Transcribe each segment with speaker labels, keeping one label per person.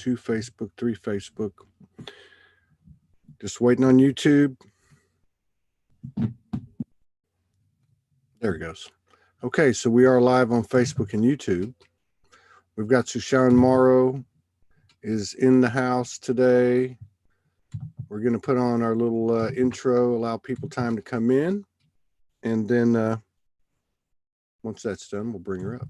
Speaker 1: 2 Facebook, 3 Facebook. Just waiting on YouTube. There it goes. Okay, so we are live on Facebook and YouTube. We've got Susean Morrow is in the house today. We're going to put on our little intro, allow people time to come in. And then once that's done, we'll bring her up.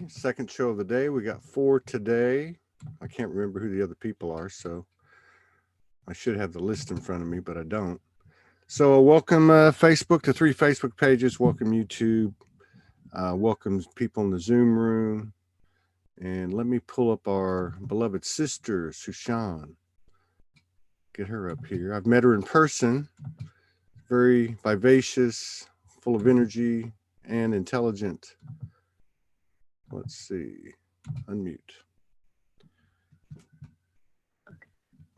Speaker 1: Second show of the day. We got 4 today. I can't remember who the other people are, so I should have the list in front of me, but I don't. So welcome Facebook to 3 Facebook pages. Welcome YouTube. Welcome people in the Zoom room. And let me pull up our beloved sister, Susean. Get her up here. I've met her in person. Very vivacious, full of energy, and intelligent. Let's see. Unmute.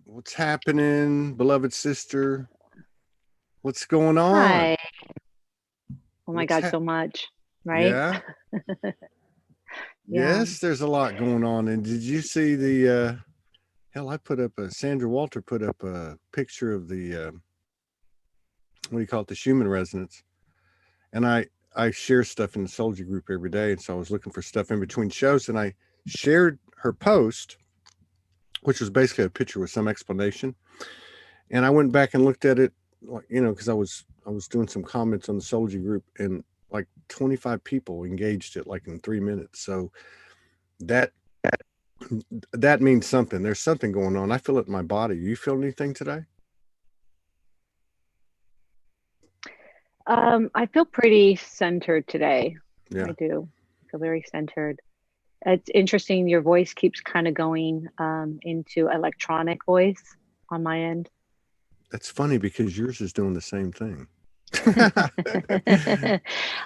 Speaker 1: What's happening, beloved sister? What's going on?
Speaker 2: Hi. Oh my God, so much, right?
Speaker 1: Yeah. Yes, there's a lot going on. And did you see the hell, I put up Sandra Walter put up a picture of the what do you call it, the Schumann resonance. And I share stuff in the Soldier group every day, and so I was looking for stuff in between shows, and I shared her post, which was basically a picture with some explanation. And I went back and looked at it, you know, because I was doing some comments on the Soldier group, and like 25 people engaged it like in 3 minutes. So that means something. There's something going on. I feel it in my body. You feel anything today?
Speaker 2: I feel pretty centered today.
Speaker 1: Yeah.
Speaker 2: I do. I feel very centered. It's interesting. Your voice keeps kind of going into electronic voice on my end.
Speaker 1: That's funny because yours is doing the same thing.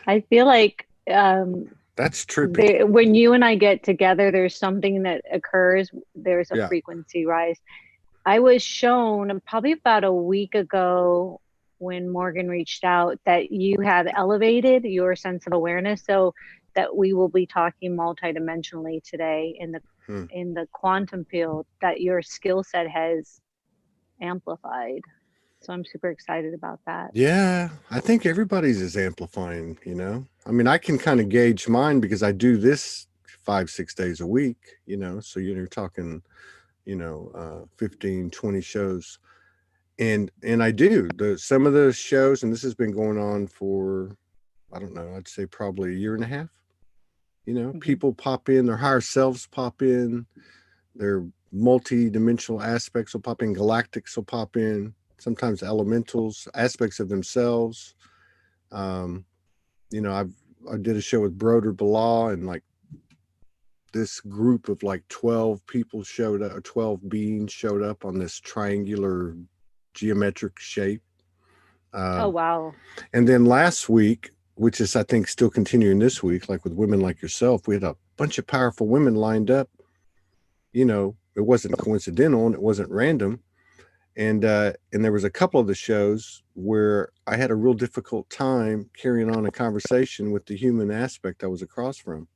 Speaker 2: I feel like
Speaker 1: that's trippy.
Speaker 2: When you and I get together, there's something that occurs. There's a frequency rise. I was shown probably about a week ago when Morgan reached out that you have elevated your sense of awareness, so that we will be talking multidimensionally today in the quantum field, that your skill set has amplified. So I'm super excited about that.
Speaker 1: Yeah, I think everybody's is amplifying, you know. I mean, I can kind of gauge mine because I do this 5-6 days a week, you know, so you're talking, you know, 15, 20 shows. And I do some of the shows, and this has been going on for, I don't know, I'd say probably 1.5 years. You know, people pop in, their higher selves pop in, their multi-dimensional aspects will pop in, galactics will pop in, sometimes elementals, aspects of themselves. You know, I did a show with Broder Bilal, and like this group of like 12 people showed up, or 12 beings showed up on this triangular geometric shape.
Speaker 2: Oh, wow.
Speaker 1: And then last week, which is, I think, still continuing this week, like with women like yourself, we had a bunch of powerful women lined up. You know, it wasn't coincidental and it wasn't random. And there was a couple of the shows where I had a real difficult time carrying on a conversation with the human aspect I was across from,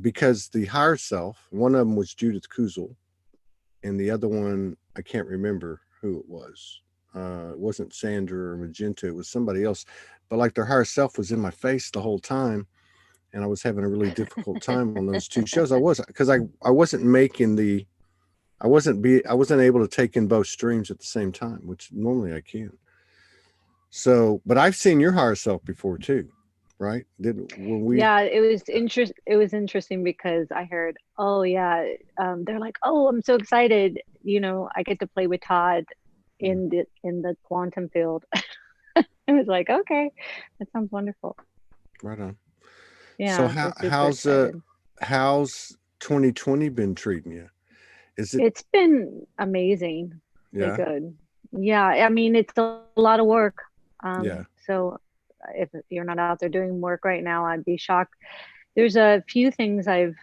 Speaker 1: because the higher self, one of them was Judith Kuzel, and the other one I can't remember who it was. It wasn't Sandra or Magenta; it was somebody else. But like their higher self was in my face the whole time, and I was having a really difficult time on those two shows. I was because I wasn't making the I wasn't able to take in both streams at the same time, which normally I can. So, but I've seen your higher self before too, right? Did when we
Speaker 2: Yeah, it was interesting because I heard, oh yeah, they're like, oh, I'm so excited. I get to play with Todd in the quantum field. I was like, okay, that sounds wonderful.
Speaker 1: right on. So
Speaker 2: Yeah, I was super excited.
Speaker 1: how's 2020 been treating you? Is it
Speaker 2: It's been amazing. Okay,
Speaker 1: yeah,
Speaker 2: good. Yeah, I mean, it's a lot of work.
Speaker 1: yeah,
Speaker 2: So if you're not out there doing work right now, I'd be shocked. There's a few things I've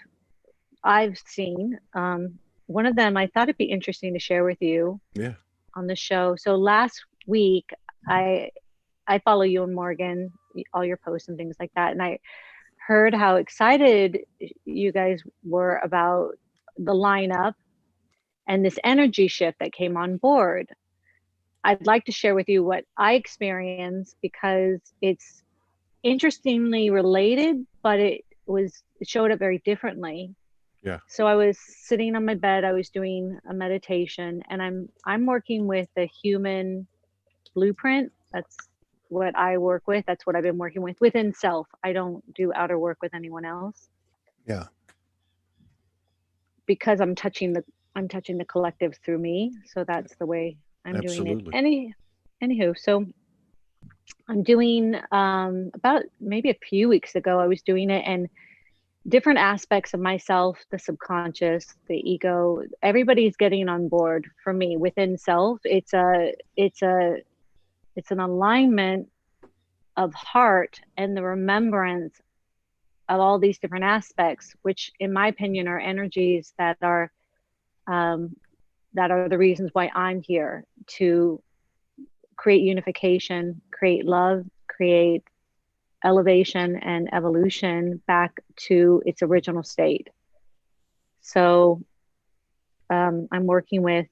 Speaker 2: seen. One of them I thought it'd be interesting to share with you
Speaker 1: yeah,
Speaker 2: on the show. So last week, I I follow you and Morgan, all your posts and things like that, and I heard how excited you guys were about the lineup and this energy shift that came on board. I'd like to share with you what I experienced because it's interestingly related, but it showed up very differently.
Speaker 1: yeah.
Speaker 2: So I was sitting on my bed, I was doing a meditation, and I'm working with the human blueprint. That's what I work with. That's what I've been working with within self. I don't do outer work with anyone else
Speaker 1: Yeah,
Speaker 2: because I'm touching the collective through me. So that's the way I'm doing it.
Speaker 1: absolutely.
Speaker 2: Anywho, so I'm doing about maybe a few weeks ago I was doing it, and different aspects of myself, the subconscious, the ego, everybody's getting on board for me within self. It's an alignment of heart and the remembrance of all these different aspects, which in my opinion are energies um, that are the reasons why I'm here to create unification, create love, create elevation and evolution back to its original state. So I'm working with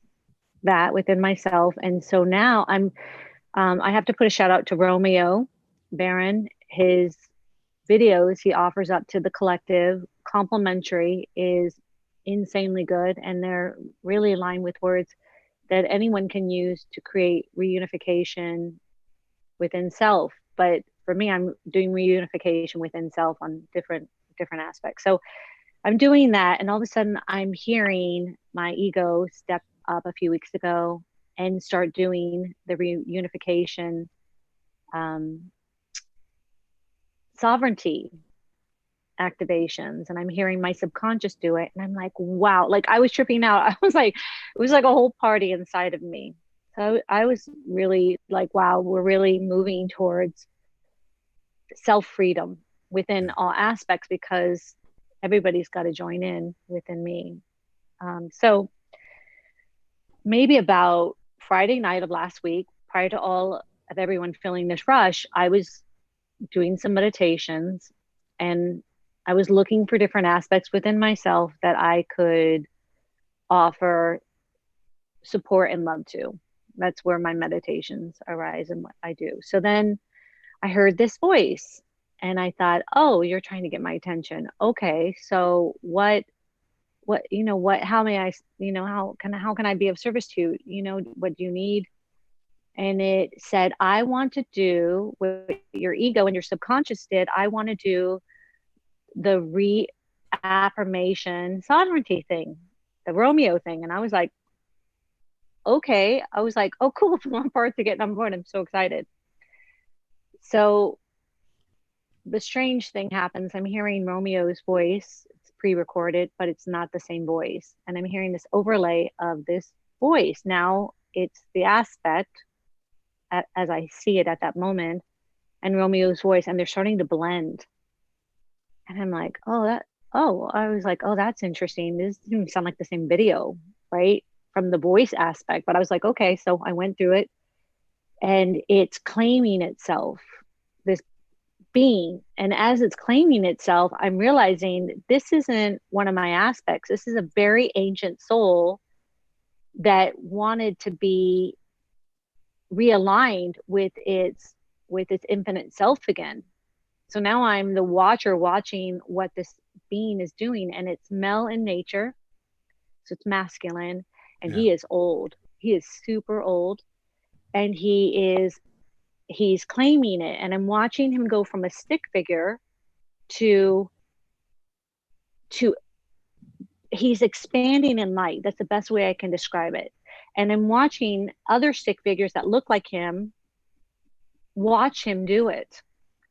Speaker 2: that within myself, and so now I have to put a shout out to Romeo Baron. His videos he offers up to the collective, complimentary, is insanely good, and they're really aligned with words that anyone can use to create reunification within self. But for me, I'm doing reunification within self on different aspects. So I'm doing that, and all of a sudden, I'm hearing my ego step up a few weeks ago and start doing the reunification, um, sovereignty activations, and I'm hearing my subconscious do it, and I'm like, wow, like I was tripping out. I was like, it was like a whole party inside of me. So I was really like, wow, we're really moving towards self freedom within
Speaker 1: Yeah,
Speaker 2: all aspects because everybody's got to join in within me. So maybe about Friday night of last week, prior to all of everyone feeling this rush, I was doing some meditations, and I was looking for different aspects within myself that I could offer support and love to. That's where my meditations arise and what I do. So then I heard this voice and I thought, oh, you're trying to get my attention. Okay, so how may I, how can I be of service to you? What do you need? And it said, I want to do what your ego and your subconscious did. I want to do the reaffirmation sovereignty thing, the Romeo thing. And I was like, okay. I was like, oh, cool. One part to get on board. I'm so excited. So the strange thing happens. I'm hearing Romeo's voice. It's pre-recorded, but it's not the same voice. And I'm hearing this overlay of this voice. Now it's the aspect as I see it at that moment, and Romeo's voice, and they're starting to blend. And I'm like, I was like, oh, that's interesting. This doesn't sound like the same video, right? from the voice aspect, but I was like, okay, so I went through it, and it's claiming itself, this being. And as it's claiming itself, I'm realizing this isn't one of my aspects. This is a very ancient soul that wanted to be realigned with its infinite self again. So now I'm the watcher watching what this being is doing, and it's male in nature, so it's masculine, and
Speaker 1: Yeah.
Speaker 2: he is old. He is super old, and he's claiming it, and I'm watching him go from a stick figure to to he's expanding in light. That's the best way I can describe it. And I'm watching other stick figures that look like him watch him do it.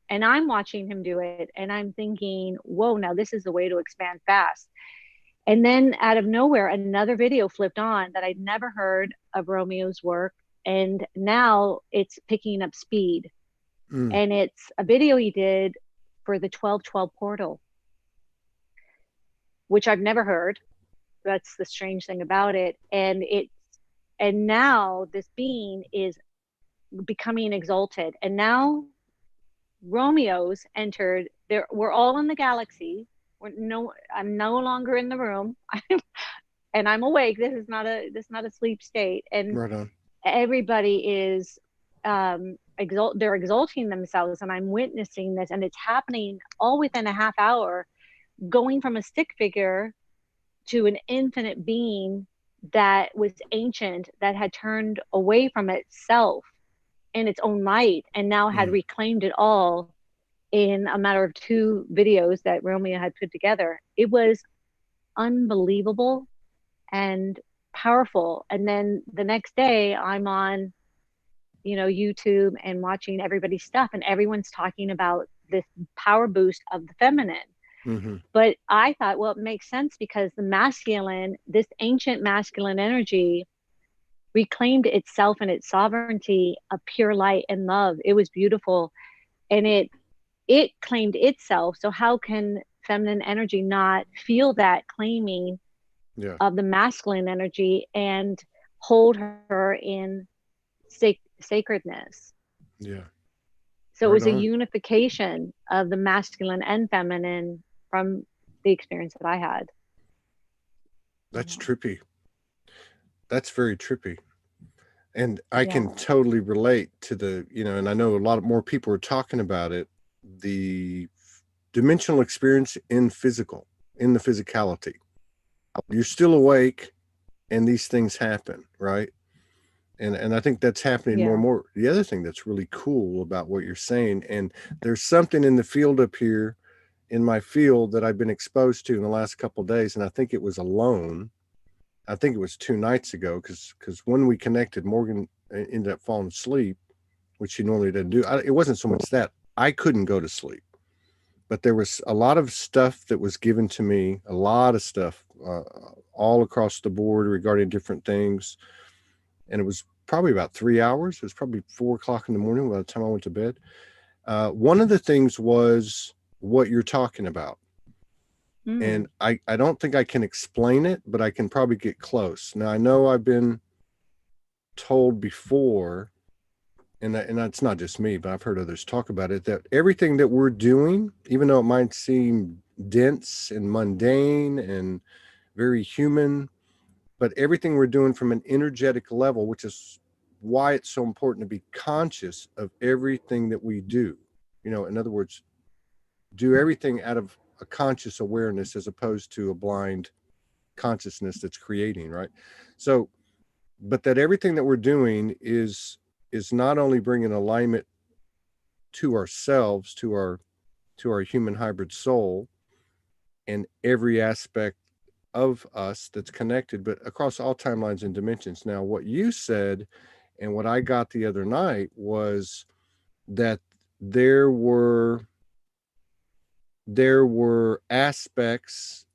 Speaker 2: And I'm watching him do it, and I'm thinking, whoa, now this is the way to expand fast. And then out of nowhere, another video flipped on that I'd never heard of Romeo's work. And now it's picking up speed.
Speaker 1: Mm.
Speaker 2: And it's a video he did for the 1212 portal, which I've never heard. That's the strange thing about it. And now this being is becoming exalted. And now Romeo's entered there. We're all in the galaxy. I'm no longer in the room. And I'm awake. This is not a sleep state. And
Speaker 1: Right on.
Speaker 2: everybody is they're exalting themselves, and I'm witnessing this, and it's happening all within a half hour, going from a stick figure to an infinite being that was ancient, that had turned away from itself in its own light, and now had reclaimed it all in a matter of 2 videos that Romeo had put together. It was unbelievable and powerful. And then the next day I'm on, YouTube and watching everybody's stuff, and everyone's talking about this power boost of the feminine.
Speaker 1: Mm-hmm.
Speaker 2: But I thought, well, it makes sense because the masculine, this ancient masculine energy, reclaimed itself and its sovereignty of pure light and love. It was beautiful. And it claimed itself. So how can feminine energy not feel that claiming of the masculine energy and hold her in sacredness?
Speaker 1: Yeah.
Speaker 2: So it
Speaker 1: Right
Speaker 2: was a
Speaker 1: on.
Speaker 2: unification of the masculine and feminine from the experience that I had.
Speaker 1: That's trippy. That's very trippy. And I
Speaker 2: Yeah.
Speaker 1: can totally relate to the, and I know a lot more people are talking about it, the dimensional experience in the physicality. You're still awake and these things happen, right? And I think that's happening more and more. The other thing that's really cool about what you're saying, and there's something in the field up here, in my field, that I've been exposed to in the last couple of days, and I think it was alone. I think it was 2 nights ago, because when we connected, Morgan ended up falling asleep, which she normally doesn't do. It wasn't so much that I couldn't go to sleep, but there was a lot of stuff that was given to me, a lot of stuff all across the board regarding different things. And it was probably about 3 hours. It was probably 4 o'clock in the morning by the time I went to bed. One of the things was what you're talking about. And I don't think I can explain it, but I can probably get close. Now, I know I've been told before, and that's not just me, but I've heard others talk about it, that everything that we're doing, even though it might seem dense and mundane and very human, but everything we're doing from an energetic level, which is why it's so important to be conscious of everything that we do. In other words, do everything out of a conscious awareness as opposed to a blind consciousness that's creating, right? So, but that everything that we're doing is not only bringing alignment to ourselves, to our human hybrid soul, and every aspect of us that's connected, but across all timelines and dimensions. Now, what you said and what I got the other night was that there were aspects,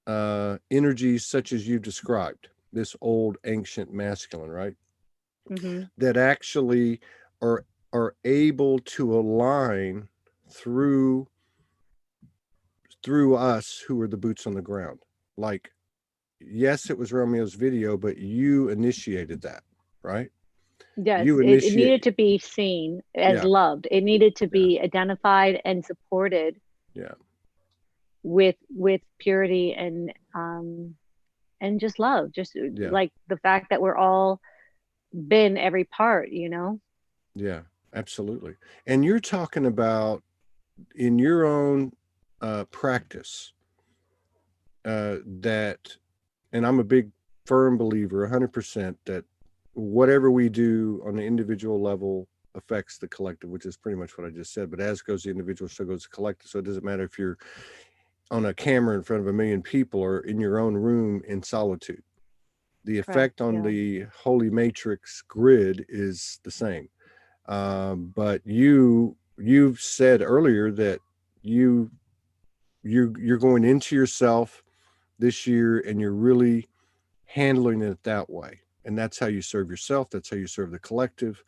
Speaker 1: energies such as you described, this old ancient masculine, right?
Speaker 2: Mm-hmm.
Speaker 1: That actually are able to align through us who are the boots on the ground. Like yes, it was Romeo's video, but you initiated that, right?
Speaker 2: Yes,
Speaker 1: You
Speaker 2: it needed
Speaker 1: initiate,
Speaker 2: to be seen as
Speaker 1: yeah,
Speaker 2: loved. It needed to
Speaker 1: yeah,
Speaker 2: be identified and supported
Speaker 1: yeah,
Speaker 2: with purity and just love, just
Speaker 1: yeah,
Speaker 2: like the fact that we're all been every part, you know.
Speaker 1: yeah, absolutely. And you're talking about in your own practice that, and I'm a big firm believer 100% that whatever we do on the individual level affects the collective, which is pretty much what I just said. But as goes the individual, so goes the collective. So it doesn't matter if you're on a camera in front of a million people or in your own room in solitude. The
Speaker 2: Correct.
Speaker 1: effect on
Speaker 2: Yeah.
Speaker 1: the holy matrix grid is the same. But you've said earlier that you you're going into yourself this year and you're really handling it that way. And that's how you serve yourself. That's how you serve the collective.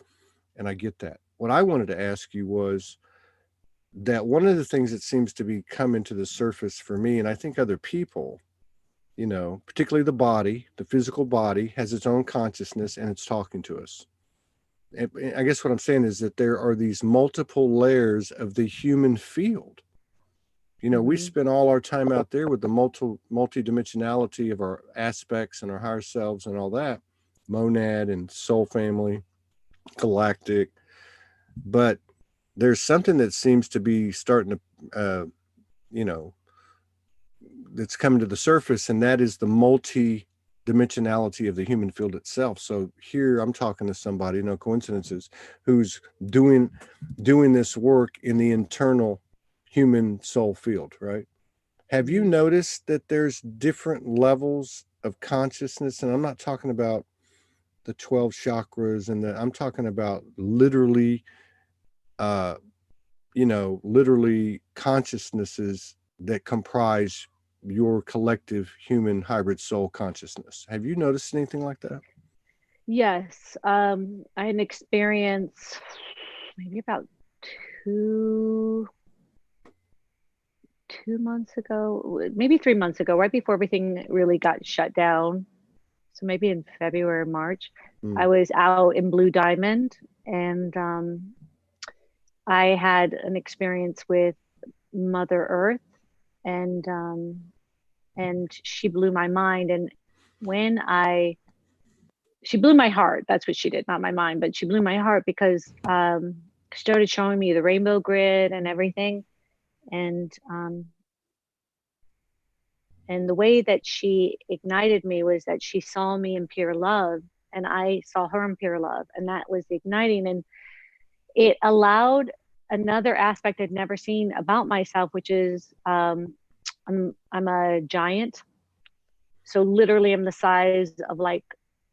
Speaker 1: And I get that. What I wanted to ask you was that one of the things that seems to be coming to the surface for me, and I think other people, you know, particularly the body, the physical body has its own consciousness and it's talking to us. And I guess what I'm saying is that there are these multiple layers of the human field. You know, we
Speaker 2: Mm-hmm.
Speaker 1: spend all our time out there with the multi-dimensionality of our aspects and our higher selves and all that, monad and soul family, galactic. But there's something that seems to be starting to, you know, that's coming to the surface, and that is the multi-dimensionality of the human field itself. So here I'm talking to somebody, no coincidences, who's doing this work in the internal human soul field, right? Have you
Speaker 2: Mm-hmm.
Speaker 1: noticed that there's different levels of consciousness? And I'm not talking about the 12 chakras and I'm talking about literally, uh, you know, literally consciousnesses that comprise your collective human hybrid soul consciousness. Have you noticed anything like that?
Speaker 2: Yes. I had an experience maybe about two 2 months ago, maybe 3 months ago, right before everything really got shut down. So maybe in February, March, I
Speaker 1: Mm,
Speaker 2: was out in Blue Diamond, and I had an experience with Mother Earth, and she blew my mind. And when I she blew my heart. That's what she did, not my mind, but she blew my heart because she started showing me the rainbow grid and everything, and the way that she ignited me was that she saw me in pure love, and I saw her in pure love, and that was the igniting. And it allowed another aspect I'd never seen about myself, which is I'm a giant. So literally I'm the size of like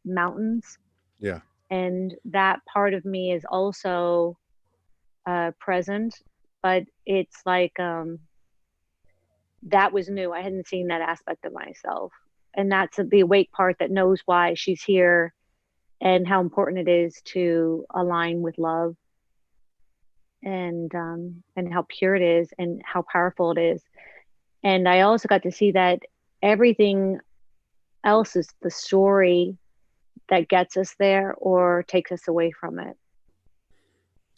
Speaker 2: mountains.
Speaker 1: yeah.
Speaker 2: And that part of me is also present, but it's like that was new. I hadn't seen that aspect of myself. And that's the awake part that knows why she's here and how important it is to align with love, and how pure it is and how powerful it is. And I also got to see that everything else is the story that gets us there or takes us away from it.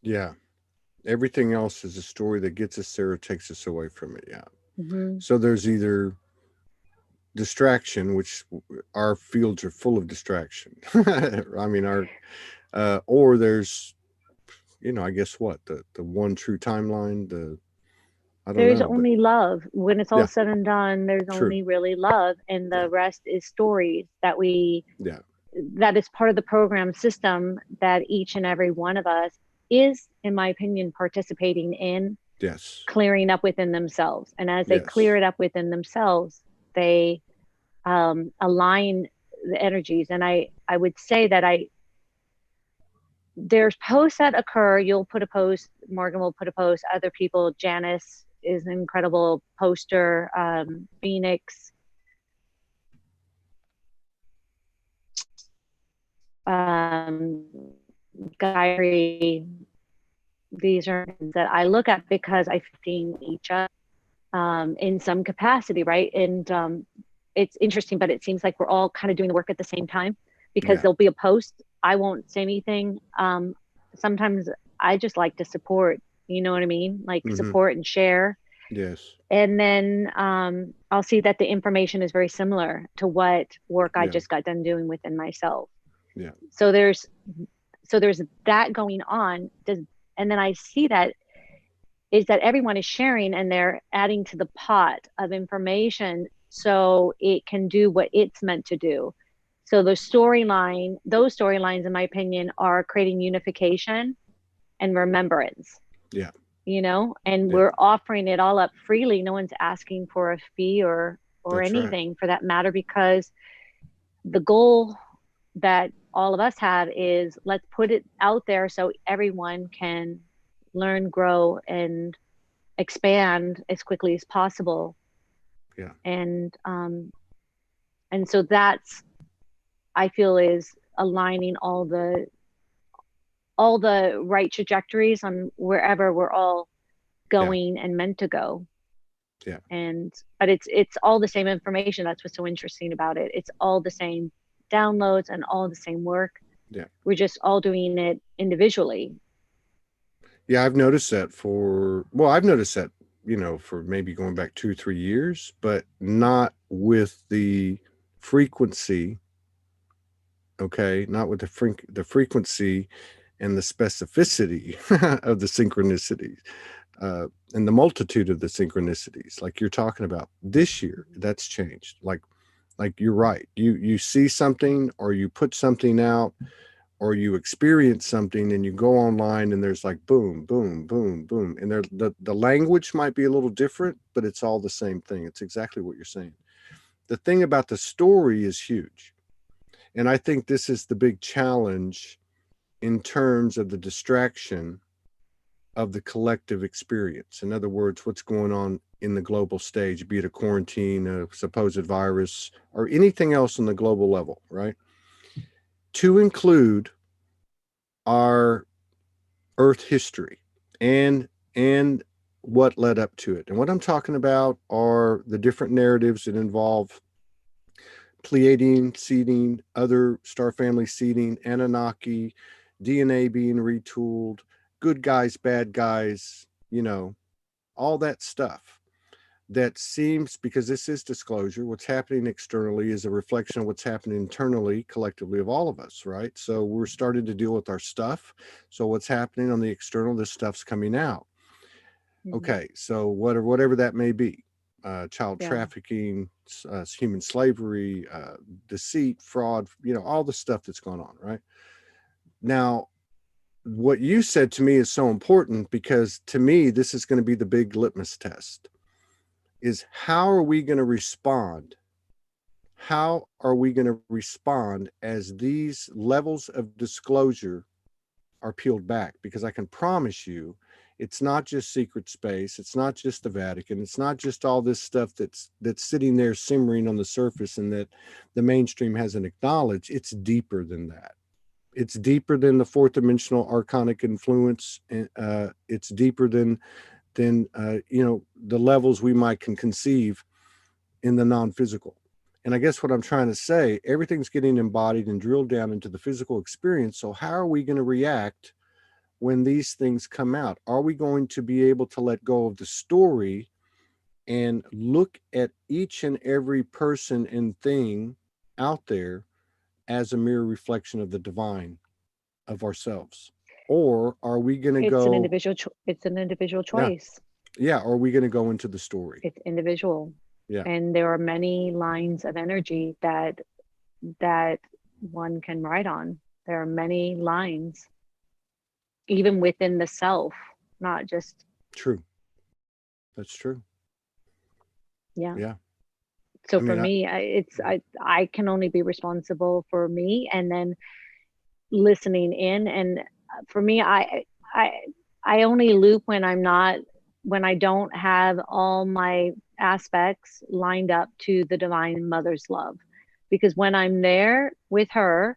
Speaker 1: Yeah. Everything else is a story that gets us there or takes us away from it. Yeah.
Speaker 2: Mm-hmm.
Speaker 1: So there's either distraction, which our fields are full of distraction. I mean, or there's, you know, I guess what the one true timeline. I don't
Speaker 2: There's
Speaker 1: know, but
Speaker 2: only love. When it's all
Speaker 1: yeah,
Speaker 2: said and done, there's
Speaker 1: true.
Speaker 2: only really love, and
Speaker 1: Yeah,
Speaker 2: the rest is stories
Speaker 1: yeah,
Speaker 2: that is part of the program system that each and every one of us is, in my opinion, participating in
Speaker 1: yes,
Speaker 2: clearing up within themselves. And as they clear
Speaker 1: yes,
Speaker 2: it up within themselves, they align the energies. And I would say that there's posts that occur. You'll put a post, Morgan will put a post, other people, Janice is an incredible poster, Phoenix, um, Gayri. These are that I look at because I've seen each other in some capacity, right? And it's interesting, but it seems like we're all kind of doing the work at the same time, because
Speaker 1: Yeah.
Speaker 2: there'll be a post, I won't say anything. Sometimes I just like to support, you know what I mean? Like
Speaker 1: Mm-hmm.
Speaker 2: support and share.
Speaker 1: Yes.
Speaker 2: And then I'll see that the information is very similar to what work I
Speaker 1: Yeah.
Speaker 2: just got done doing within myself.
Speaker 1: Yeah.
Speaker 2: So there's that going on. And then I see that is that everyone is sharing and they're adding to the pot of information so it can do what it's meant to do. So those storylines, in my opinion, are creating unification and remembrance,
Speaker 1: Yeah.
Speaker 2: and
Speaker 1: Yeah.
Speaker 2: we're offering it all up freely. No one's asking for a fee or
Speaker 1: That's right.
Speaker 2: anything for that matter, because the goal that all of us have is, let's put it out there so everyone can learn, grow, and expand as quickly as possible.
Speaker 1: Yeah.
Speaker 2: And so that's, I feel, is aligning all the right trajectories on wherever we're all
Speaker 1: Yeah.
Speaker 2: going and meant to go.
Speaker 1: Yeah.
Speaker 2: But it's all the same information. That's what's so interesting about it. It's all the same downloads and all the same work.
Speaker 1: Yeah.
Speaker 2: We're just all doing it individually.
Speaker 1: Yeah. I've noticed that, for maybe going back 2, 3 years, but not with the frequency. Okay. Not with the frequency and the specificity of the synchronicities. Uh, and the multitude of the synchronicities, like you're talking about this year, that's changed. Like you're right. You see something, or you put something out, or you experience something, and you go online, and there's like boom, boom, boom, boom, and the language might be a little different, but it's all the same thing. It's exactly what you're saying. The thing about the story is huge, and I think this is the big challenge in terms of the distraction of the collective experience. In other words, what's going on in the global stage, be it a quarantine, a supposed virus, or anything else on the global level, right? To include our Earth history and what led up to it. And what I'm talking about are the different narratives that involve Pleiadian seeding, other star family seeding, Anunnaki, DNA being retooled, good guys, bad guys, all that stuff that seems, because this is disclosure, what's happening externally is a reflection of what's happening internally, collectively, of all of us, right? So we're starting to deal with our stuff. So what's happening on the external, this stuff's coming out.
Speaker 2: Mm-hmm.
Speaker 1: Okay, so whatever that may be, child
Speaker 2: Yeah.
Speaker 1: trafficking, human slavery, deceit, fraud, all the stuff that's going on, right? Now, what you said to me is so important, because to me, this is going to be the big litmus test, is how are we going to respond? How are we going to respond as these levels of disclosure are peeled back? Because I can promise you, it's not just secret space. It's not just the Vatican. It's not just all this stuff that's sitting there simmering on the surface and that the mainstream hasn't acknowledged. It's deeper than that. It's deeper than the fourth dimensional archonic influence. It's deeper than the levels we might can conceive in the non-physical. And I guess what I'm trying to say, everything's getting embodied and drilled down into the physical experience. So how are we going to react when these things come out? Are we going to be able to let go of the story and look at each and every person and thing out there as a mere reflection of the divine of ourselves? Or are we going to
Speaker 2: It's an
Speaker 1: go,
Speaker 2: individual it's an individual
Speaker 1: yeah,
Speaker 2: choice.
Speaker 1: yeah, or are we going to go into the story?
Speaker 2: It's individual.
Speaker 1: Yeah,
Speaker 2: And there are many lines of energy that one can write on. There are many lines, even within the self, not just,
Speaker 1: true. That's true.
Speaker 2: yeah.
Speaker 1: Yeah.
Speaker 2: So
Speaker 1: I
Speaker 2: for
Speaker 1: mean,
Speaker 2: me, I can only be responsible for me, and then listening in. And for me, I I only loop when I don't have all my aspects lined up to the divine mother's love, because when I'm there with her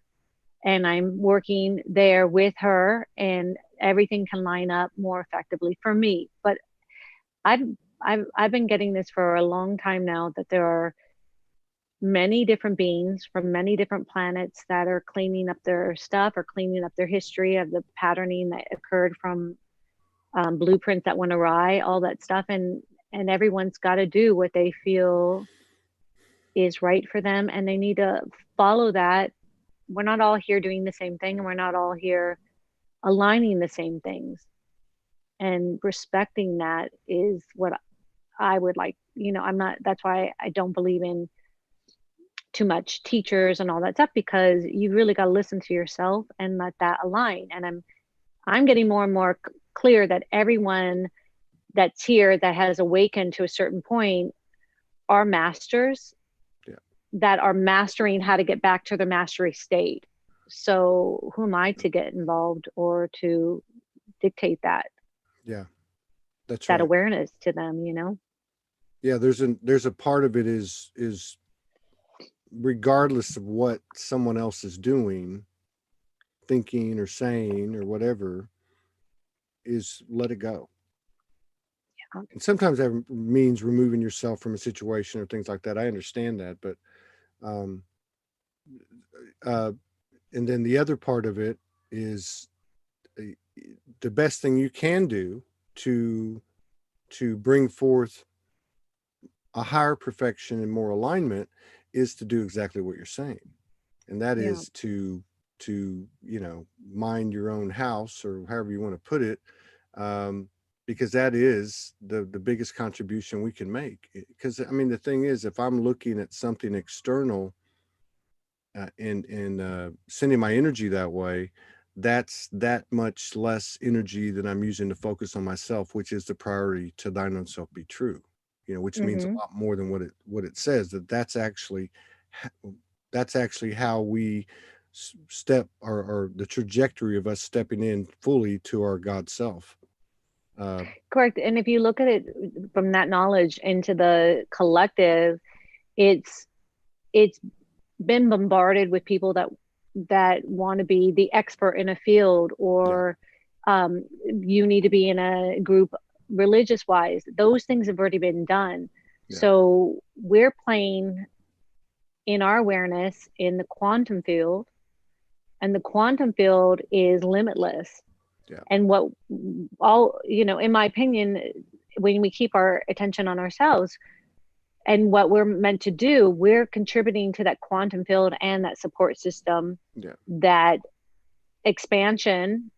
Speaker 2: and I'm working there with her, and everything can line up more effectively for me. But I've I've been getting this for a long time now, that there are many different beings from many different planets that are cleaning up their stuff or cleaning up their history of the patterning that occurred from blueprints that went awry, all that stuff. And everyone's got to do what they feel is right for them, and they need to follow that. We're not all here doing the same thing, and we're not all here aligning the same things. And respecting that is what I would like. I'm not, that's why I don't believe in too much teachers and all that stuff, because you really got to listen to yourself and let that align. And I'm getting more and more clear that everyone that's here that has awakened to a certain point are masters that are mastering how to get back to their mastery state. So who am I to get involved or to dictate that?
Speaker 1: Yeah, that's
Speaker 2: that
Speaker 1: right.
Speaker 2: awareness to them,
Speaker 1: Yeah, there's a part of it is regardless of what someone else is doing, thinking or saying or whatever, is let it go.
Speaker 2: Yeah.
Speaker 1: And sometimes that means removing yourself from a situation or things like that. I understand that, but um, uh, and then the other part of it is uh, the best thing you can do to bring forth a higher perfection and more alignment is to do exactly what you're saying, and that
Speaker 2: Yeah.
Speaker 1: is to mind your own house, or however you want to put it, because that is the biggest contribution we can make. Because I mean, the thing is, if I'm looking at something external and sending my energy that way, that's that much less energy that I'm using to focus on myself, which is the priority: to thine own self be true. Which means a
Speaker 2: Mm-hmm.
Speaker 1: lot more than what it says. That's actually how we step, or the trajectory of us stepping in fully to our God self.
Speaker 2: Correct. And if you look at it from that knowledge into the collective, it's it's been bombarded with people that want to be the expert in a field,
Speaker 1: Yeah,
Speaker 2: or you need to be in a group religious wise. Those things have already been done.
Speaker 1: yeah,
Speaker 2: So we're playing in our awareness in the quantum field, and the quantum field is limitless.
Speaker 1: yeah,
Speaker 2: And what all, in my opinion, when we keep our attention on ourselves and what we're meant to do, we're contributing to that quantum field and that support system,
Speaker 1: yeah,
Speaker 2: that expansion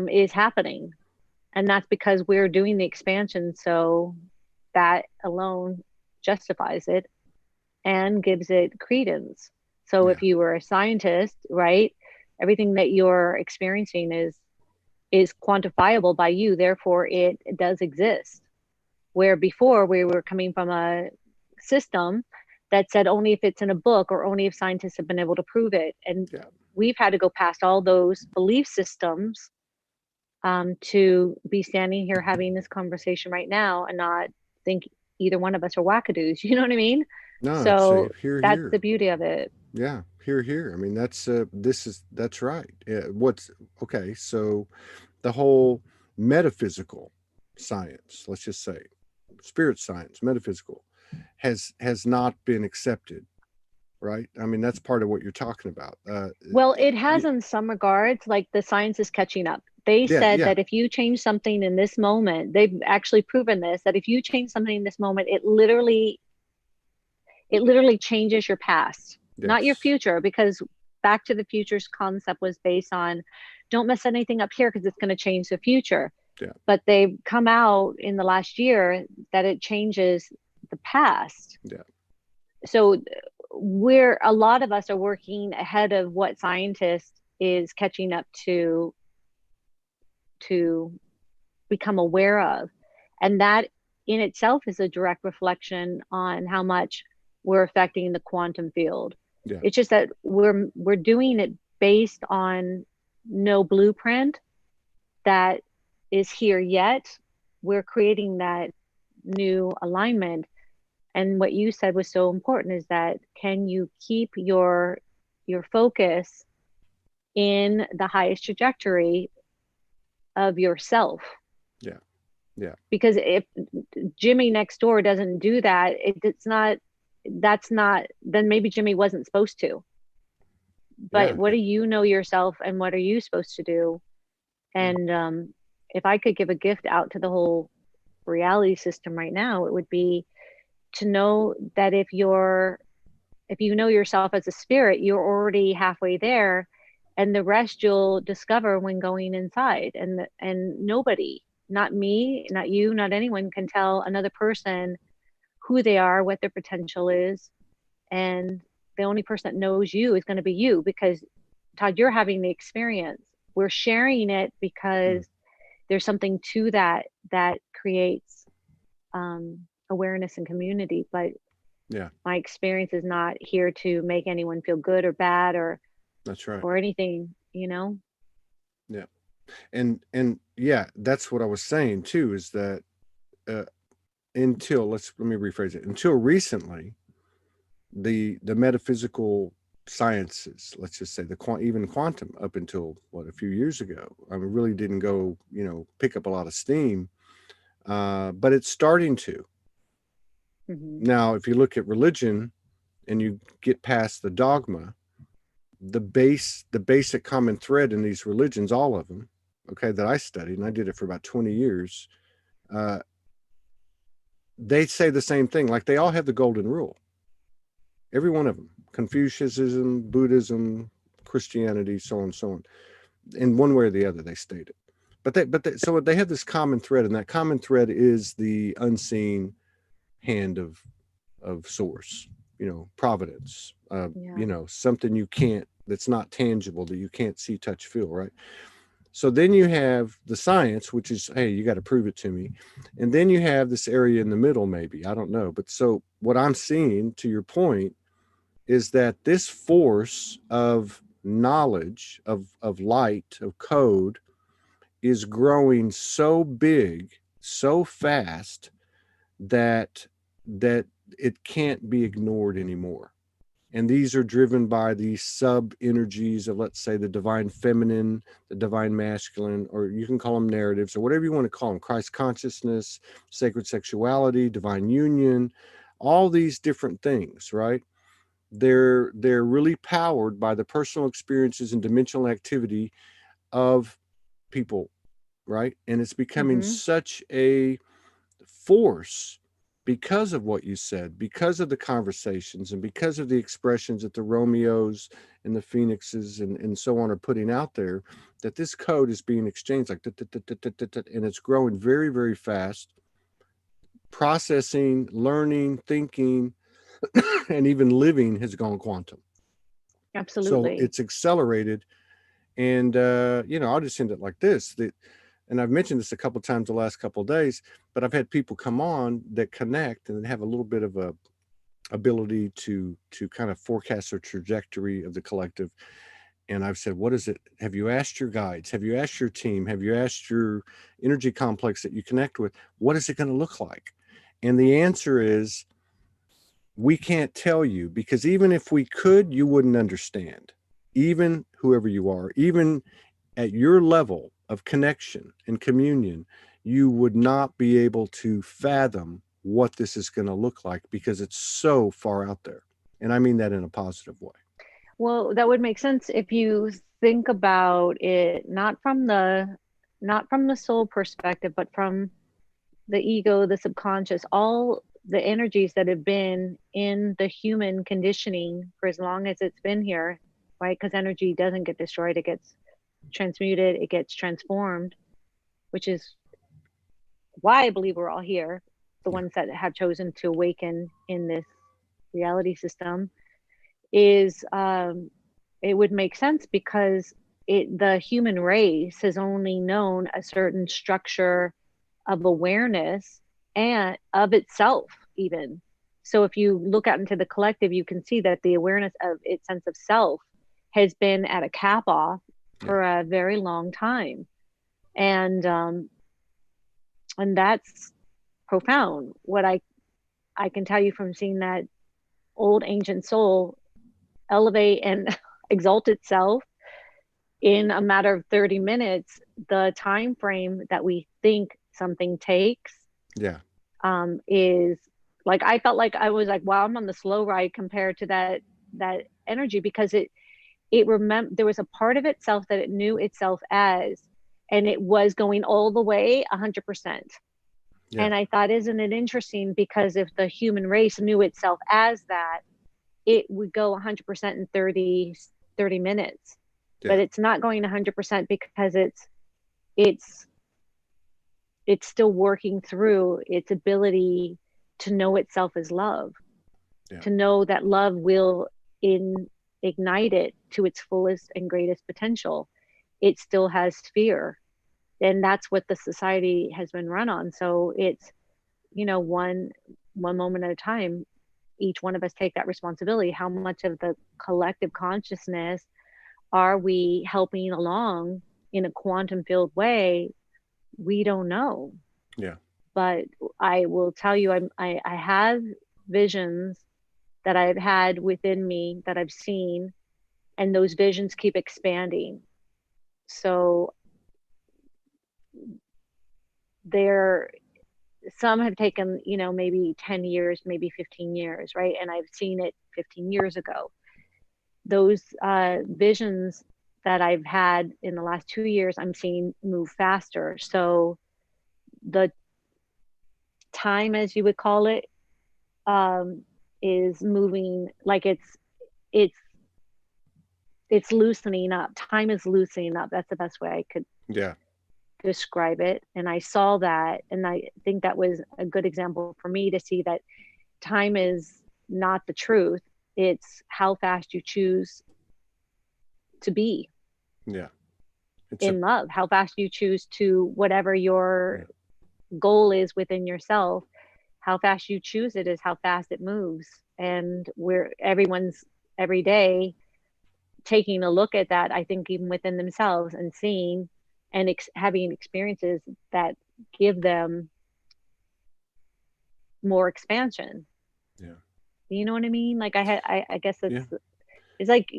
Speaker 2: is happening. And that's because we're doing the expansion. So that alone justifies it and gives it credence. So
Speaker 1: yeah,
Speaker 2: if you were a scientist, right, everything that you're experiencing is quantifiable by you, therefore it does exist. Where before we were coming from a system that said only if it's in a book, or only if scientists have been able to prove it. And
Speaker 1: yeah,
Speaker 2: we've had to go past all those belief systems to be standing here having this conversation right now and not think either one of us are wackadoos. You know what I mean?
Speaker 1: no, it's a
Speaker 2: So
Speaker 1: here,
Speaker 2: that's
Speaker 1: here.
Speaker 2: the beauty of it.
Speaker 1: Yeah, here, here. I mean, that's right. Yeah, what's okay? So the whole metaphysical science, let's just say, spirit science, metaphysical, has not been accepted, right? I mean, that's part of what you're talking about.
Speaker 2: Well, it has in some regards, like the science is catching up. They
Speaker 1: Yeah,
Speaker 2: said
Speaker 1: yeah,
Speaker 2: that if you change something in this moment, they've actually proven this, that if you change something in this moment, it literally changes your past, not your
Speaker 1: yes,
Speaker 2: future, because Back to the Future's concept was based on don't mess anything up here because it's going to change the future.
Speaker 1: yeah,
Speaker 2: But they've come out in the last year that it changes the past.
Speaker 1: yeah,
Speaker 2: So a lot of us are working ahead of what scientists is catching up to become aware of. And that in itself is a direct reflection on how much we're affecting the quantum field.
Speaker 1: yeah,
Speaker 2: It's just that we're doing it based on no blueprint that is here yet. We're creating that new alignment. And what you said was so important is that can you keep your focus in the highest trajectory of yourself?
Speaker 1: yeah, yeah,
Speaker 2: Because if Jimmy next door doesn't do that, it's not that's not, then maybe Jimmy wasn't supposed to. But
Speaker 1: Yeah.
Speaker 2: what do you know yourself, and what are you supposed to do? And if I could give a gift out to the whole reality system right now, it would be to know that if you know yourself as a spirit, you're already halfway there, and the rest you'll discover when going inside. And nobody, not me, not you, not anyone, can tell another person who they are, what their potential is. And the only person that knows you is going to be you, because Todd, you're having the experience. We're sharing it
Speaker 1: Mm.
Speaker 2: because there's something to that that creates awareness and community. But
Speaker 1: Yeah.
Speaker 2: my experience is not here to make anyone feel good or bad
Speaker 1: That's right.
Speaker 2: or anything, you know?
Speaker 1: Yeah. And yeah, that's what I was saying too, is that uh, let me rephrase it. Until recently, the metaphysical sciences, let's just say even quantum, up until a few years ago, I mean, really didn't go, pick up a lot of steam. But it's starting to.
Speaker 2: Mm-hmm.
Speaker 1: Now, if you look at religion and you get past the dogma, the basic common thread in these religions, all of them, okay, that I studied, and I did it for about 20 years, uh, they say the same thing. Like, they all have the golden rule. Every one of them: Confucianism, Buddhism, Christianity, so on and so on. In one way or the other, they state it. So they have this common thread, and that common thread is the unseen hand of source, providence,
Speaker 2: Yeah.
Speaker 1: something that's not tangible, that you can't see, touch, feel, right? So then you have the science, which is, hey, you got to prove it to me. And then you have this area in the middle, maybe, I don't know. But so what I'm seeing, to your point, is that this force of knowledge, of light, of code, is growing so big, so fast, that it can't be ignored anymore. And these are driven by these sub energies of, let's say, the divine feminine, the divine masculine, or you can call them narratives, or whatever you want to call them: Christ consciousness, sacred sexuality, divine union, all these different things, right? They're really powered by the personal experiences and dimensional activity of people, right? And it's becoming
Speaker 2: Mm-hmm.
Speaker 1: such a force because of what you said, because of the conversations, and because of the expressions that the Romeos and the Phoenixes and so on are putting out there, that this code is being exchanged like, and it's growing very, very fast. Processing, learning, thinking, and even living has gone quantum. So
Speaker 2: Absolutely.
Speaker 1: it's accelerated. And I'll just end it like this: that, and I've mentioned this a couple of times the last couple of days, but I've had people come on that connect and have a little bit of a ability to kind of forecast the trajectory of the collective. And I've said, what is it? Have you asked your guides? Have you asked your team? Have you asked your energy complex that you connect with? What is it going to look like? And the answer is, we can't tell you, because even if we could, you wouldn't understand. Even whoever you are, even at your level of connection and communion, you would not be able to fathom what this is going to look like, because it's so far out there. And I mean that in a positive way.
Speaker 2: Well, that would make sense if you think about it not from the soul perspective, but from the ego, the subconscious, all the energies that have been in the human conditioning for as long as it's been here, right? Because energy doesn't get destroyed, it gets transmuted, it gets transformed, which is why I believe we're all here, the
Speaker 1: Yeah.
Speaker 2: ones that have chosen to awaken in this reality system, is it would make sense because the human race has only known a certain structure of awareness and of itself, even. So if you look out into the collective, you can see that the awareness of its sense of self has been at a cap off
Speaker 1: Yeah.
Speaker 2: for a very long time. And um and that's profound. What I can tell you from seeing that old ancient soul elevate and exalt itself in a matter of 30 minutes, the time frame that we think something takes
Speaker 1: Yeah.
Speaker 2: is Like I felt like I was like, wow, I'm on the slow ride compared to that energy, because there was a part of itself that it knew itself as, and it was going all the way 100%.
Speaker 1: Yeah.
Speaker 2: And I thought, isn't it interesting? Because if the human race knew itself as that, it would go 100% in 30 minutes. But
Speaker 1: Yeah.
Speaker 2: it's not going 100% because it's it's still working through its ability to know itself as love,
Speaker 1: Yeah.
Speaker 2: to know that love will ignite it to its fullest and greatest potential. It still has fear, and that's what the society has been run on. So it's, one moment at a time. Each one of us take that responsibility. How much of the collective consciousness are we helping along in a quantum field way? We don't know.
Speaker 1: Yeah.
Speaker 2: But I will tell you, I have visions that I've had within me that I've seen, and those visions keep expanding. So there, some have taken, maybe 10 years, maybe 15 years, right? And I've seen it 15 years ago. Those visions that I've had in the last 2 years, I'm seeing move faster. So the time, as you would call it, is moving, like it's it's loosening up. Time is loosening up. That's the best way I could
Speaker 1: Yeah.
Speaker 2: describe it. And I saw that, and I think that was a good example for me to see that time is not the truth. It's how fast you choose to be
Speaker 1: Yeah. It's a
Speaker 2: in love, how fast you choose to, whatever your
Speaker 1: yeah.
Speaker 2: goal is within yourself, how fast you choose it is how fast it moves. And where everyone's every day taking a look at that, I think, even within themselves, and seeing and having experiences that give them more expansion.
Speaker 1: Yeah.
Speaker 2: You know what I mean? Like I guess
Speaker 1: Yeah.
Speaker 2: it's like,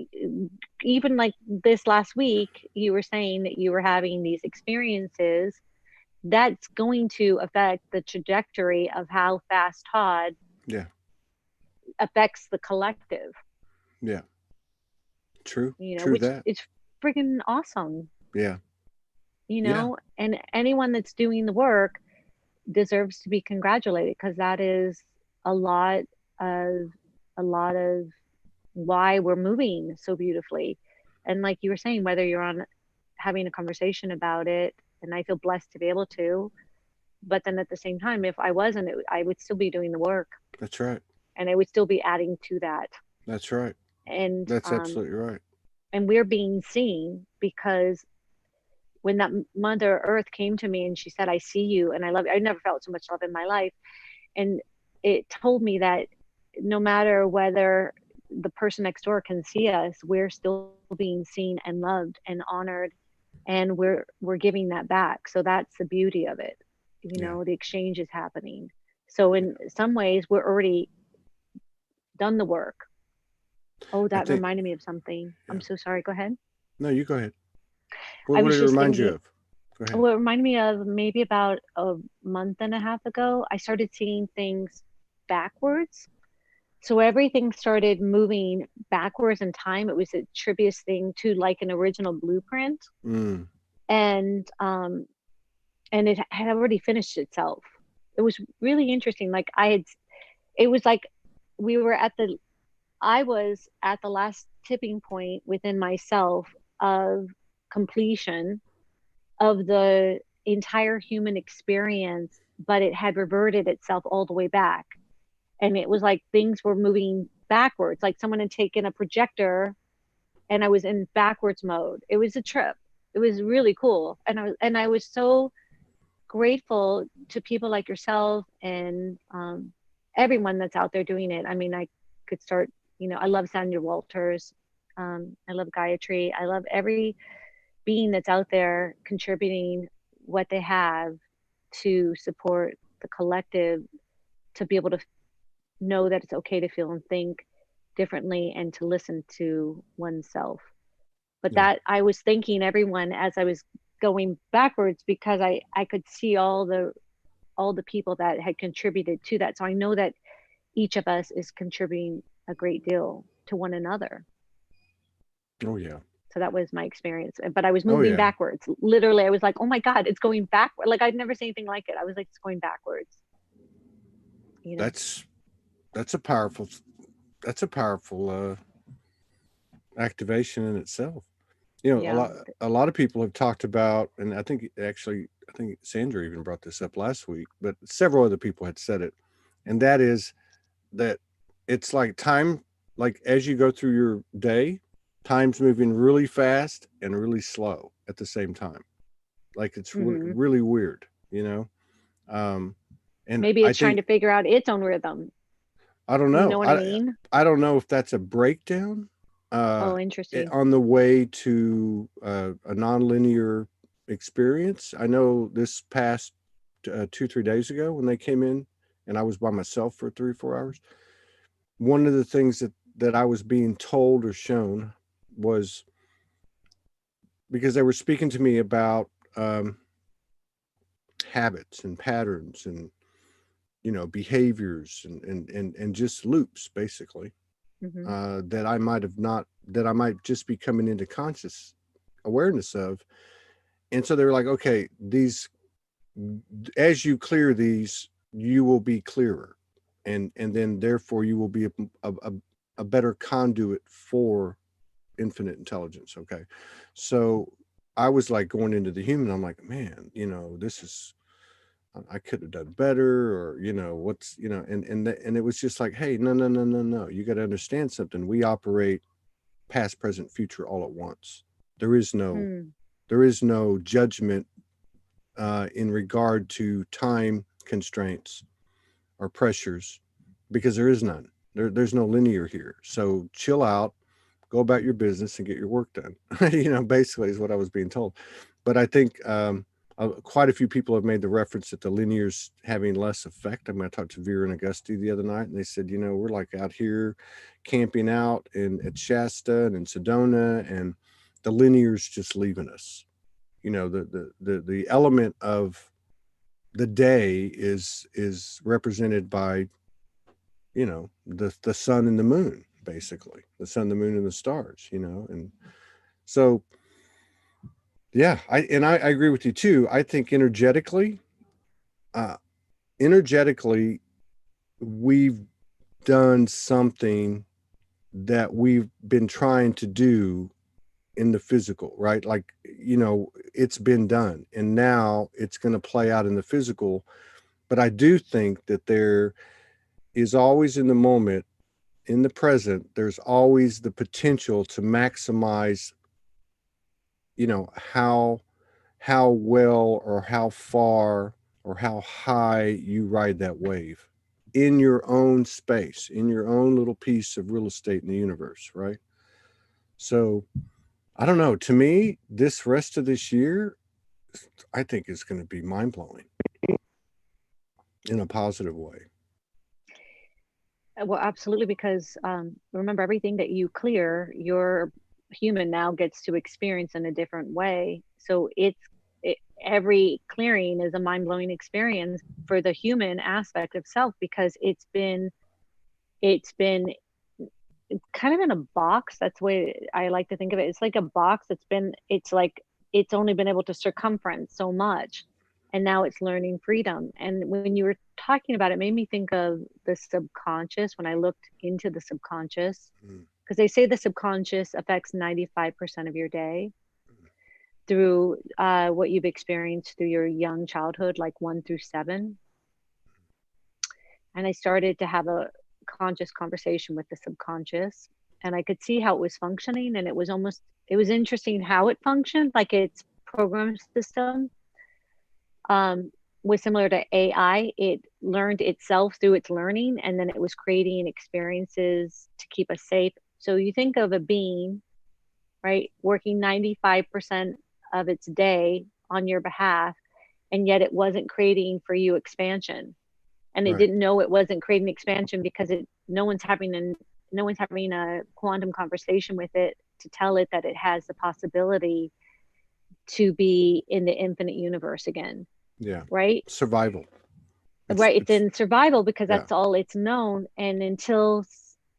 Speaker 2: even like this last week, you were saying that you were having these experiences. That's going to affect the trajectory of how fast Todd
Speaker 1: Yeah.
Speaker 2: affects the collective,
Speaker 1: Yeah. True. True
Speaker 2: which
Speaker 1: that.
Speaker 2: is freaking awesome,
Speaker 1: Yeah. Yeah.
Speaker 2: and anyone that's doing the work deserves to be congratulated, because that is a lot of a lot of why we're moving so beautifully. And like you were saying, whether you're on having a conversation about it, and I feel blessed to be able to, but then at the same time, if I wasn't, I would still be doing the work,
Speaker 1: That's right.
Speaker 2: and I would still be adding to that.
Speaker 1: That's right.
Speaker 2: And
Speaker 1: That's absolutely right.
Speaker 2: we're being seen, because when that Mother Earth came to me and she said, I see you and I love you, I never felt so much love in my life. And it told me that no matter whether the person next door can see us, we're still being seen and loved and honored, and we're giving that back. So that's the beauty of it.
Speaker 1: Yeah.
Speaker 2: The exchange is happening. So
Speaker 1: Yeah.
Speaker 2: in some ways, we're already done the work. Oh,
Speaker 1: I
Speaker 2: that
Speaker 1: think.
Speaker 2: reminded me of something.
Speaker 1: Yeah.
Speaker 2: I'm so sorry. Go ahead.
Speaker 1: No, you go ahead. What
Speaker 2: I
Speaker 1: would
Speaker 2: was
Speaker 1: it
Speaker 2: just
Speaker 1: remind you
Speaker 2: thinking,
Speaker 1: of? Go ahead.
Speaker 2: oh, it reminded me of maybe about a month and a half ago, I started seeing things backwards. So everything started moving backwards in time. It was a trivious thing to like an original blueprint.
Speaker 1: Mm.
Speaker 2: And it had already finished itself. It was really interesting. It was like we were at the I was at the last tipping point within myself of completion of the entire human experience, but it had reverted itself all the way back. And it was like things were moving backwards, like someone had taken a projector and I was in backwards mode. It was a trip. It was really cool. And I was so grateful to people like yourself, and everyone that's out there doing it. I mean, I could start, I love Sandra Walters. I love Gayatri. I love every being that's out there contributing what they have to support the collective, to be able to know that it's okay to feel and think differently, and to listen to oneself. But
Speaker 1: Yeah.
Speaker 2: that, I was thanking everyone as I was going backwards, because I could see all the people that had contributed to that. So I know that each of us is contributing a great deal to one another.
Speaker 1: Oh yeah.
Speaker 2: So that was my experience. But I was
Speaker 1: Oh
Speaker 2: moving
Speaker 1: yeah.
Speaker 2: backwards. Literally, I was like, oh my God, it's going backward. Like I'd never seen anything like it. I was like, it's going backwards, you know?
Speaker 1: That's that's a powerful that's a powerful activation in itself. You know,
Speaker 2: Yeah.
Speaker 1: a lot of people have talked about, and I think actually I think Sandra even brought this up last week, but several other people had said it, and that is that it's like time, like as you go through your day, time's moving really fast and really slow at the same time. Like it's
Speaker 2: Mm-hmm.
Speaker 1: really weird, you know. Um, and
Speaker 2: Maybe
Speaker 1: I
Speaker 2: it's trying
Speaker 1: think
Speaker 2: to figure out its own rhythm.
Speaker 1: I don't
Speaker 2: You
Speaker 1: know.
Speaker 2: know what I mean?
Speaker 1: I don't know if that's a breakdown
Speaker 2: Oh, interesting.
Speaker 1: on the way to a nonlinear experience. I know this past 2 3 days ago when they came in, and I was by myself for 3 4 hours. One of the things that I was being told or shown was because they were speaking to me about habits and patterns and behaviors and just loops basically
Speaker 2: Mm-hmm.
Speaker 1: that I might have not that I might just be coming into conscious awareness of. And so they were like, okay, these as you clear these, you will be clearer, and then therefore you will be a better conduit for infinite intelligence. Okay, so I was like going into the human. I'm like, man, this is I could have done better, or what's and it was just like, hey, no, no, no, no, no. You got to understand something. We operate past, present, future all at once. There is no
Speaker 2: Hmm.
Speaker 1: there is no judgment in regard to time constraints or pressures because there is none. There's no linear here. So chill out, go about your business, and get your work done. Basically is what I was being told. But I think quite a few people have made the reference that the linear's having less effect. I mean, I talked to Vera and Augusti the other night, and they said, we're like out here camping out at Shasta and in Sedona, and the linear's just leaving us. The element of the day is represented by the sun and the moon, basically the sun, the moon, and the stars, and so yeah, I agree with you too. I think uh energetically we've done something that we've been trying to do in the physical, right? Like, it's been done and now it's going to play out in the physical. But I do think that there is always in the moment, in the present, there's always the potential to maximize, how well or how far or how high you ride that wave in your own space, in your own little piece of real estate in the universe, right? So I don't know. To me, this rest of this year, I think is going to be mind blowing in a positive way.
Speaker 2: Well, absolutely, because remember, everything that you clear, your human now gets to experience in a different way. So every clearing is a mind blowing experience for the human aspect of self because it's been kind of in a box. That's the way I like to think of it. It's like a box it's like it's only been able to circumference so much. And now it's learning freedom. And when you were talking about it, made me think of the subconscious when I looked into the subconscious,
Speaker 1: Mm.
Speaker 2: because they say the subconscious affects 95% of your day through what you've experienced through your young childhood, like 1 through 7. And I started to have a conscious conversation with the subconscious, and I could see how it was functioning, and it was interesting how it functioned, like its program system was similar to AI. It learned itself through its learning, and then it was creating experiences to keep us safe. So you think of a being, right, working 95% of its day on your behalf, and yet it wasn't creating for you expansion, and it
Speaker 1: Right.
Speaker 2: didn't know it wasn't creating expansion because no one's having a quantum conversation with it to tell it that it has the possibility to be in the infinite universe again,
Speaker 1: Yeah.
Speaker 2: right?
Speaker 1: Survival.
Speaker 2: right, it's in survival because
Speaker 1: yeah,
Speaker 2: that's all it's known. And until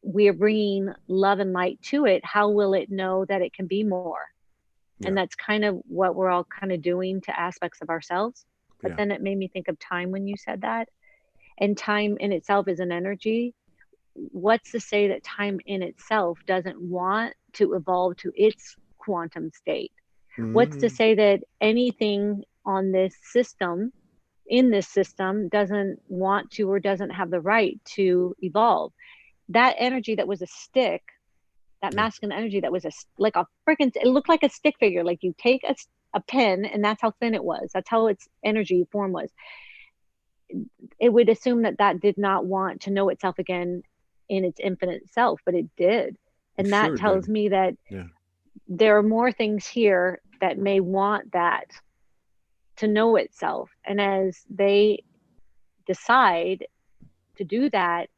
Speaker 2: we're bringing love and light to it, how will it know that it can be more? And
Speaker 1: yeah,
Speaker 2: that's kind of what we're all kind of doing to aspects of ourselves. But
Speaker 1: yeah,
Speaker 2: then it made me think of time when you said that. And time in itself is an energy. What's to say that time in itself doesn't want to evolve to its quantum state? What's to
Speaker 1: mm,
Speaker 2: say that anything on this system, in this system, doesn't want to or doesn't have the right to evolve? That energy that was a stick, that
Speaker 1: yeah,
Speaker 2: masculine energy that was like a freaking, it looked like a stick figure. Like you take a pen and that's how thin it was. That's how its energy form was. It would assume that that did not want to know itself again in its infinite self, but it did.
Speaker 1: I'm
Speaker 2: And that
Speaker 1: sure it did.
Speaker 2: tells me that
Speaker 1: Yeah,
Speaker 2: there are more things here that may want that to know itself. And as they decide to do that,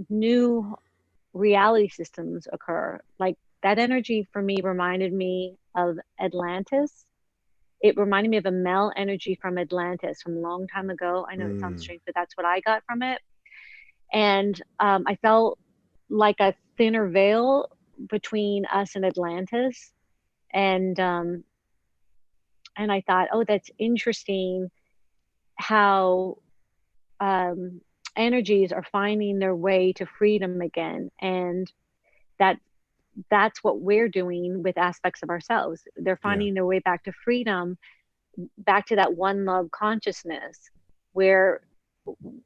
Speaker 2: new reality systems occur. Like that energy for me reminded me of Atlantis. It reminded me of a male energy from Atlantis from a long time ago. I know it sounds
Speaker 1: mm,
Speaker 2: strange, but that's what I got from it. And I felt like a thinner veil between us and Atlantis. And and I thought, oh, that's interesting how um, energies are finding their way to freedom again, and that that's what we're doing with aspects of ourselves. They're
Speaker 1: yeah,
Speaker 2: finding their way back to freedom, back to that one love consciousness, where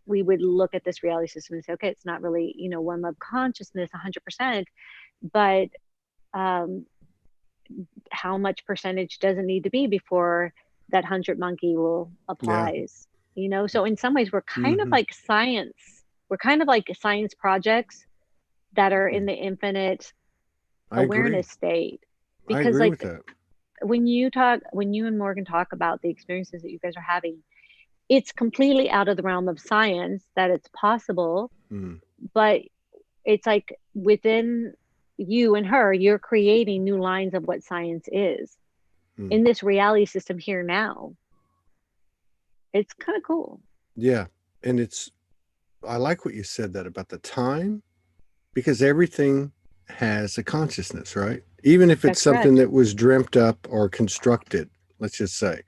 Speaker 2: we would look at this reality system and say, okay, it's not really, one love consciousness 100%, but um, how much percentage does it need to be before that 100 monkey rule
Speaker 1: yeah.
Speaker 2: applies? So in some ways,
Speaker 1: Mm-hmm.
Speaker 2: we're kind of like science projects that are
Speaker 1: Yeah,
Speaker 2: in the infinite
Speaker 1: I agree.
Speaker 2: awareness state.
Speaker 1: I
Speaker 2: Because
Speaker 1: agree with
Speaker 2: like
Speaker 1: that.
Speaker 2: when you and Morgan talk about the experiences that you guys are having, it's completely out of the realm of science that it's possible,
Speaker 1: Mm,
Speaker 2: but it's like within you and her, you're creating new lines of what science is
Speaker 1: mm.
Speaker 2: in this reality system here now. It's kind of cool.
Speaker 1: Yeah, and I like what you said that about the time, because everything has a consciousness, right? Even if it's
Speaker 2: That's
Speaker 1: something
Speaker 2: correct.
Speaker 1: that was dreamt up or constructed, let's just say.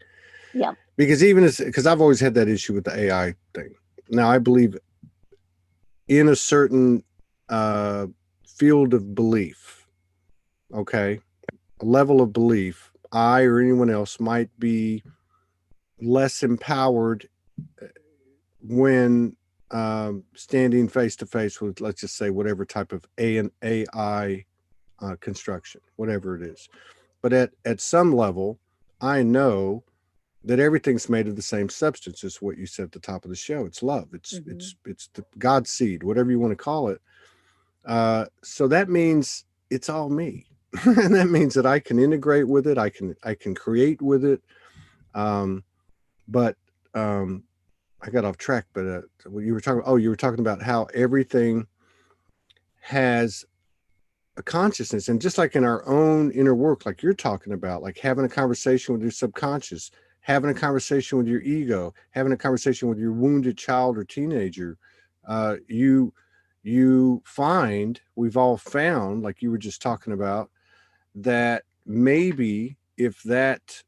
Speaker 2: Yeah.
Speaker 1: Because because I've always had that issue with the AI thing. Now, I believe in a certain uh, field of belief, okay, a level of belief, I or anyone else might be less empowered when standing face to face with, let's just say, whatever type of AI construction, whatever it is. But at some level, I know that everything's made of the same substance as what you said at the top of the show. It's love. It's
Speaker 2: Mm-hmm.
Speaker 1: it's it's the God seed, whatever you want to call it. So that means it's all me, and that means that I can integrate with it. I can create with it. Um, but I got off track. But you were talking. Oh, you were talking about how everything has a consciousness, and just like in our own inner work, like you're talking about, like having a conversation with your subconscious, having a conversation with your ego, having a conversation with your wounded child or teenager. You find, we've all found, like you were just talking about, that maybe if that,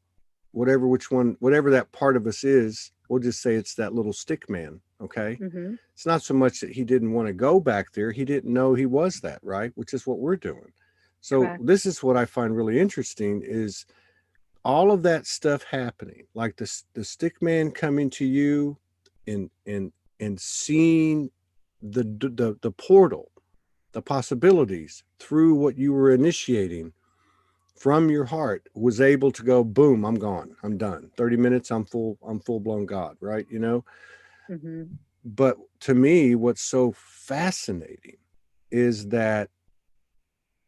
Speaker 1: whatever that part of us is, we'll just say it's that little stick man. Okay.
Speaker 2: Mm-hmm.
Speaker 1: It's not so much that he didn't want to go back there. He didn't know he was that, right? Which is what we're doing. So
Speaker 2: Correct.
Speaker 1: this is what I find really interesting is all of that stuff happening, like the stick man coming to you and seeing the portal, the possibilities through what you were initiating from your heart, was able to go boom, I'm gone, I'm done, 30 minutes, I'm full blown God, right?
Speaker 2: Mm-hmm.
Speaker 1: But to me, what's so fascinating is that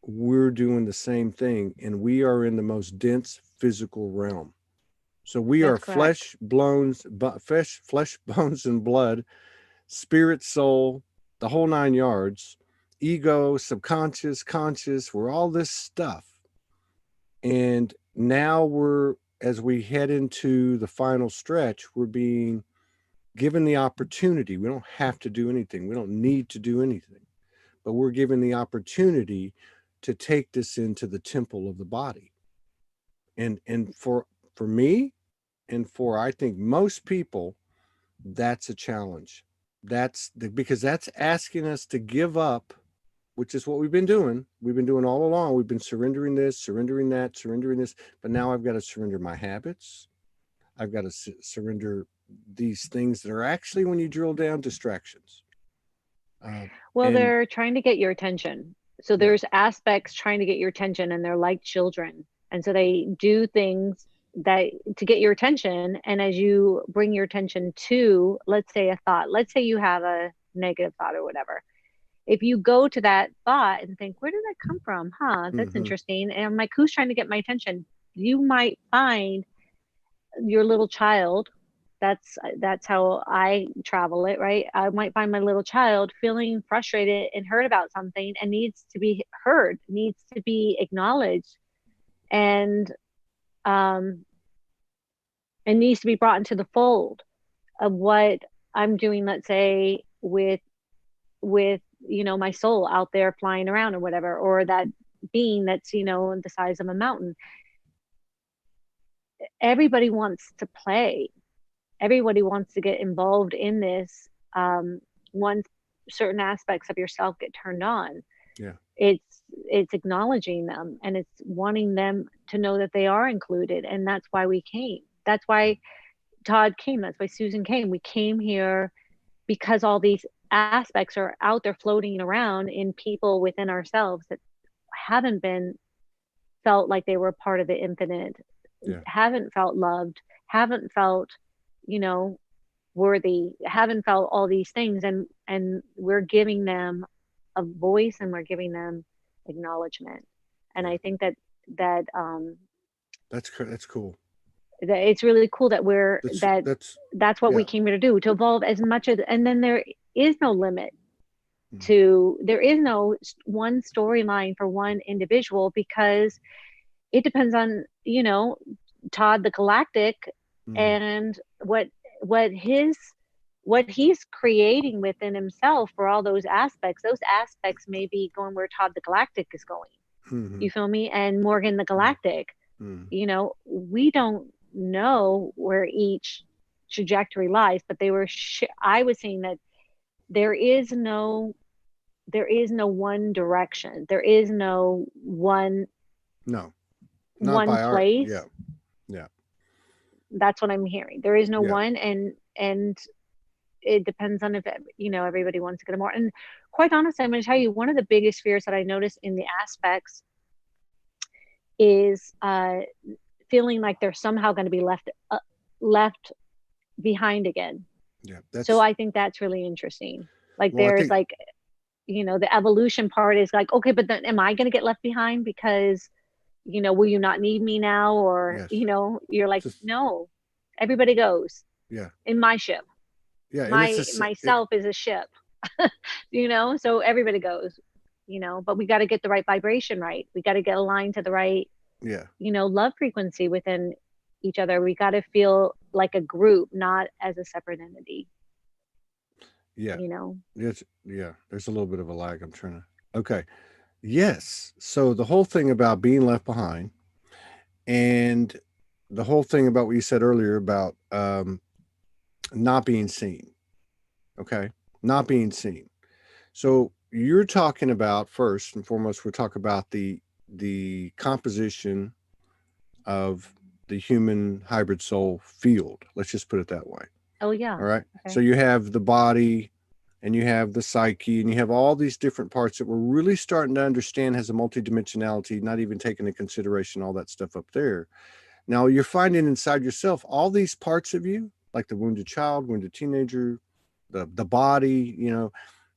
Speaker 1: we're doing the same thing, and we are in the most dense physical realm. So we are
Speaker 2: That's correct.
Speaker 1: flesh, bones, and blood, spirit, soul, the whole nine yards, ego, subconscious, conscious. We're all this stuff. And now as we head into the final stretch, we're being given the opportunity. We don't have to do anything. We don't need to do anything, but we're given the opportunity to take this into the temple of the body. And for me, and for I think most people, that's a challenge. Because that's asking us to give up, which is what we've been doing. We've been doing all along. We've been surrendering this, surrendering that, surrendering this. But now I've got to surrender my habits. I've got to surrender these things that are actually, when you drill down, distractions.
Speaker 2: Well,
Speaker 1: And
Speaker 2: they're trying to get your attention. So
Speaker 1: yeah,
Speaker 2: there's aspects trying to get your attention, and they're like children. And so they do things that to get your attention. And as you bring your attention to, let's say, a thought, let's say you have a negative thought or whatever. If you go to that thought and think, where did that come from? Huh, that's
Speaker 1: mm-hmm,
Speaker 2: interesting. And I'm like, who's trying to get my attention? You might find your little child. That's how I travel it, right? I might find my little child feeling frustrated and hurt about something and needs to be heard, needs to be acknowledged, and um and needs to be brought into the fold of what I'm doing, let's say, with my soul out there flying around or whatever, or that being that's the size of a mountain. Everybody wants to play, everybody wants to get involved in this. Once certain aspects of yourself get turned on,
Speaker 1: yeah,
Speaker 2: it's acknowledging them, and it's wanting them to know that they are included. And that's why we came. That's why Todd came. That's why Susan came. We came here because all these aspects are out there floating around in people within ourselves that haven't been felt like they were part of the infinite,
Speaker 1: yeah,
Speaker 2: haven't felt loved, haven't felt, you know, worthy, haven't felt all these things. And we're giving them a voice, and we're giving them acknowledgement. And
Speaker 1: yeah.
Speaker 2: I think that
Speaker 1: That's cool.
Speaker 2: that it's really cool that
Speaker 1: That's
Speaker 2: that's what
Speaker 1: yeah.
Speaker 2: we came here to do, to evolve as much as. And then there is no limit
Speaker 1: Mm,
Speaker 2: there is no one storyline for one individual, because it depends on Todd the Galactic,
Speaker 1: mm,
Speaker 2: and what his what he's creating within himself for all those aspects. Those aspects may be going where Todd the Galactic is going.
Speaker 1: mm,
Speaker 2: You feel me? And Morgan the
Speaker 1: mm,
Speaker 2: Galactic,
Speaker 1: mm.
Speaker 2: we don't know where each trajectory lies, but I was saying that there is no one direction. There is no
Speaker 1: No, not
Speaker 2: one
Speaker 1: by our.
Speaker 2: place.
Speaker 1: Yeah, yeah,
Speaker 2: That's what I'm hearing. There is no
Speaker 1: yeah.
Speaker 2: one, and it depends on if everybody wants to get more. And quite honestly, I'm going to tell you, one of the biggest fears that I notice in the aspects is feeling like they're somehow going to be left behind again.
Speaker 1: Yeah.
Speaker 2: So
Speaker 1: That's
Speaker 2: I think that's really interesting. Like
Speaker 1: well. I
Speaker 2: there's
Speaker 1: think
Speaker 2: like the evolution part is like, okay, but then am I going to get left behind because will you not need me now? Or,
Speaker 1: yes.
Speaker 2: you're like,
Speaker 1: Just
Speaker 2: no, everybody goes
Speaker 1: yeah,
Speaker 2: in my ship.
Speaker 1: yeah. And it's
Speaker 2: Myself is a ship, so everybody goes, but we got to get the right vibration right. We got to get aligned to the right,
Speaker 1: yeah,
Speaker 2: love frequency within each other. We got to feel like a group, not as a separate entity,
Speaker 1: yeah.
Speaker 2: you know?
Speaker 1: It's yeah. There's a little bit of a lag. I'm trying to. Okay. Yes. So the whole thing about being left behind, and the whole thing about what you said earlier about not being seen. Okay, not being seen. So you're talking about, first and foremost, we're talking about the composition of the human hybrid soul field. Let's just put it that way.
Speaker 2: Oh, yeah.
Speaker 1: All right. So
Speaker 2: Okay.
Speaker 1: you have the body, and you have the psyche, and you have all these different parts that we're really starting to understand has a multidimensionality, not even taking into consideration all that stuff up there. Now you're finding inside yourself all these parts of you, like the wounded child, wounded teenager, the body,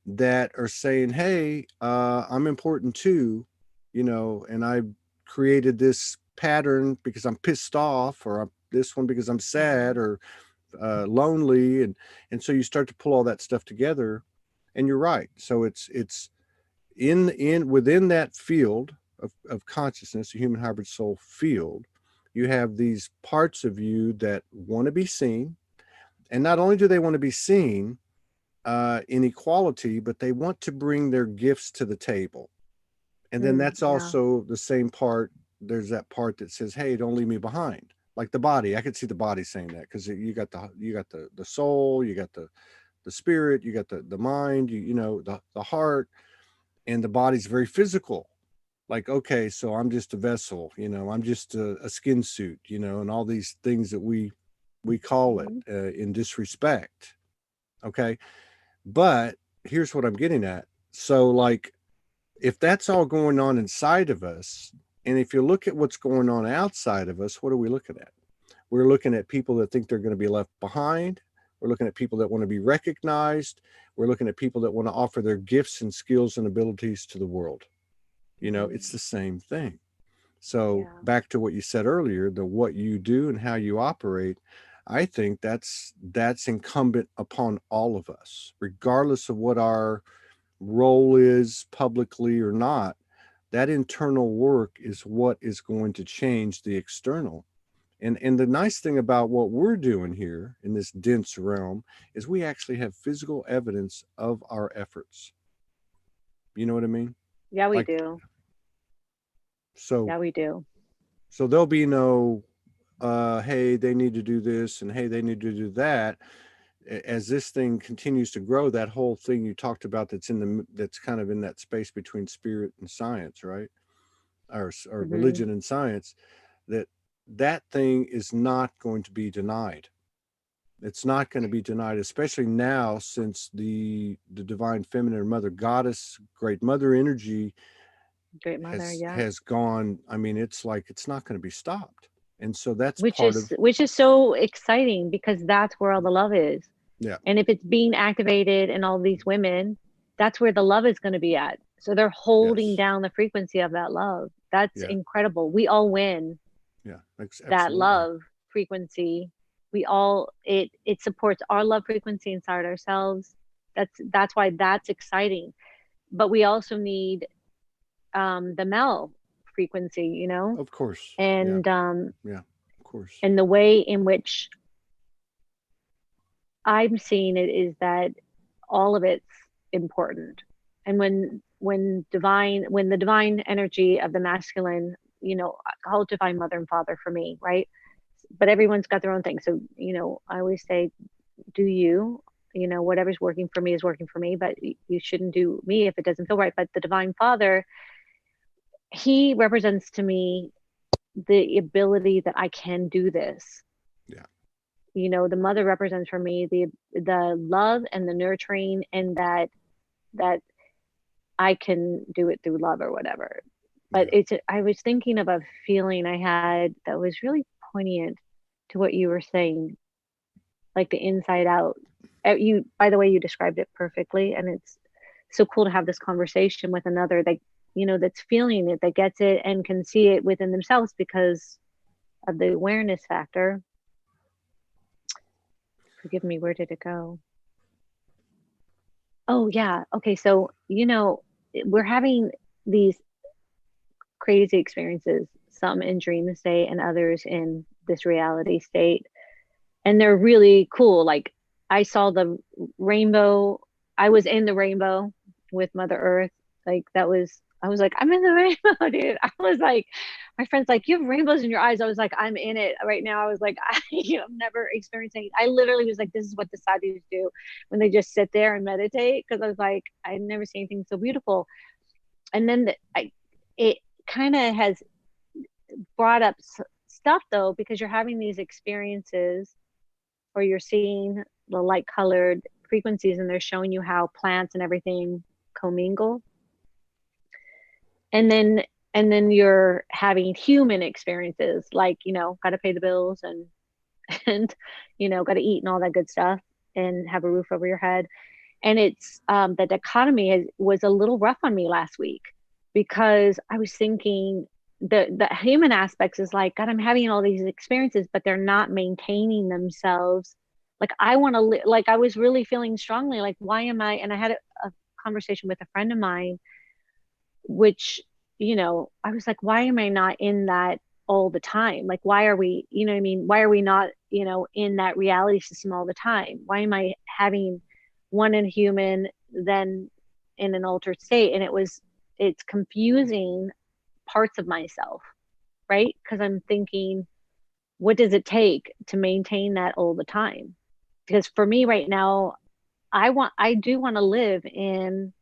Speaker 1: that are saying, "Hey, I'm important too," and I created this pattern because I'm pissed off, or I'm this one because I'm sad or lonely, and so you start to pull all that stuff together, and you're right. So it's in within that field of consciousness, the human hybrid soul field, you have these parts of you that want to be seen, And not only do they want to be seen in equality, but they want to bring their gifts to the table. And then that's
Speaker 2: Yeah.
Speaker 1: also the same part. There's that part that says, "Hey, don't leave me behind." Like the body, I could see the body saying that, because you got the soul, you got the spirit, you got the mind, the heart, and the body's very physical. Like, okay, so I'm just a vessel, I'm just a skin suit, and all these things that we call it
Speaker 2: Mm-hmm.
Speaker 1: in disrespect. Okay, but here's what I'm getting at. So, like, if that's all going on inside of us, and if you look at what's going on outside of us, what are we looking at? We're looking at people that think they're going to be left behind. We're looking at people that want to be recognized. We're looking at people that want to offer their gifts and skills and abilities to the world. It's the same thing. So
Speaker 2: Yeah.
Speaker 1: back to what you said earlier, the what you do and how you operate, I think that's incumbent upon all of us, regardless of what our role is publicly or not. That internal work is what is going to change the external. And the nice thing about what we're doing here in this dense realm is we actually have physical evidence of our efforts. You know what I mean?
Speaker 2: Yeah, we
Speaker 1: Like,
Speaker 2: do.
Speaker 1: so
Speaker 2: Yeah, we do.
Speaker 1: so there'll be no hey, they need to do this, and hey, they need to do that. As this thing continues to grow, that whole thing you talked about, that's kind of in that space between spirit and science, right? Or
Speaker 2: Mm-hmm.
Speaker 1: religion and science, that that thing is not going to be denied. It's not going to be denied, especially now, since the divine feminine or mother goddess, great mother energy
Speaker 2: Great mother. Yeah.
Speaker 1: has gone. I mean, it's like it's not going to be stopped. And so that's
Speaker 2: which
Speaker 1: part
Speaker 2: is
Speaker 1: of,
Speaker 2: which is so exciting because that's where all the love is.
Speaker 1: yeah,
Speaker 2: And if it's being activated in all these women, that's where the love is going to be at. So they're holding
Speaker 1: yes,
Speaker 2: down the frequency of that love. That's
Speaker 1: yeah,
Speaker 2: incredible. We all win
Speaker 1: yeah,
Speaker 2: that
Speaker 1: absolutely,
Speaker 2: love frequency. We all it supports our love frequency inside ourselves. That's why that's exciting. But we also need the male frequency,
Speaker 1: of course, yeah,
Speaker 2: and
Speaker 1: yeah, of course,
Speaker 2: and the way in which I'm seeing it is that all of it's important. And when the divine energy of the masculine, I call it divine mother and father for me, right? But everyone's got their own thing. So, I always say, do you, whatever's working for me is working for me, but you shouldn't do me if it doesn't feel right. But the divine father, he represents to me the ability that I can do this.
Speaker 1: yeah,
Speaker 2: The mother represents for me the love and the nurturing, and that I can do it through love or whatever. But
Speaker 1: yeah,
Speaker 2: I was thinking of a feeling I had that was really poignant to what you were saying, like the inside out. You, by the way, you described it perfectly, and it's so cool to have this conversation with another that that's feeling it, that gets it, and can see it within themselves because of the awareness factor. Forgive me, where did it go? Oh yeah. Okay, so we're having these crazy experiences, some in dream state and others in this reality state. And they're really cool. Like I saw the rainbow. I was in the rainbow with Mother Earth. Like I was like, I'm in the rainbow, dude. I was like, my friend's like, you have rainbows in your eyes. I was like, I'm in it right now. I was like, I'm never experiencing it. I literally was like, this is what the sadhus do when they just sit there and meditate. Cause I was like, I've never seen anything so beautiful. And then it kind of has brought up stuff though, because you're having these experiences or you're seeing the light colored frequencies and they're showing you how plants and everything commingle. And then you're having human experiences like, got to pay the bills and and got to eat and all that good stuff and have a roof over your head. And it's the dichotomy was a little rough on me last week because I was thinking the human aspects is like, God, I'm having all these experiences, but they're not maintaining themselves. Like I want to like I was really feeling strongly like, why am I? And I had a conversation with a friend of mine, which I was like, why am I not in that all the time? Like, why are we, you know what I mean? Why are we not, in that reality system all the time? Why am I having one in human, then in an altered state? And it's confusing parts of myself, right? Because I'm thinking, what does it take to maintain that all the time? Because for me right now, I do want to live in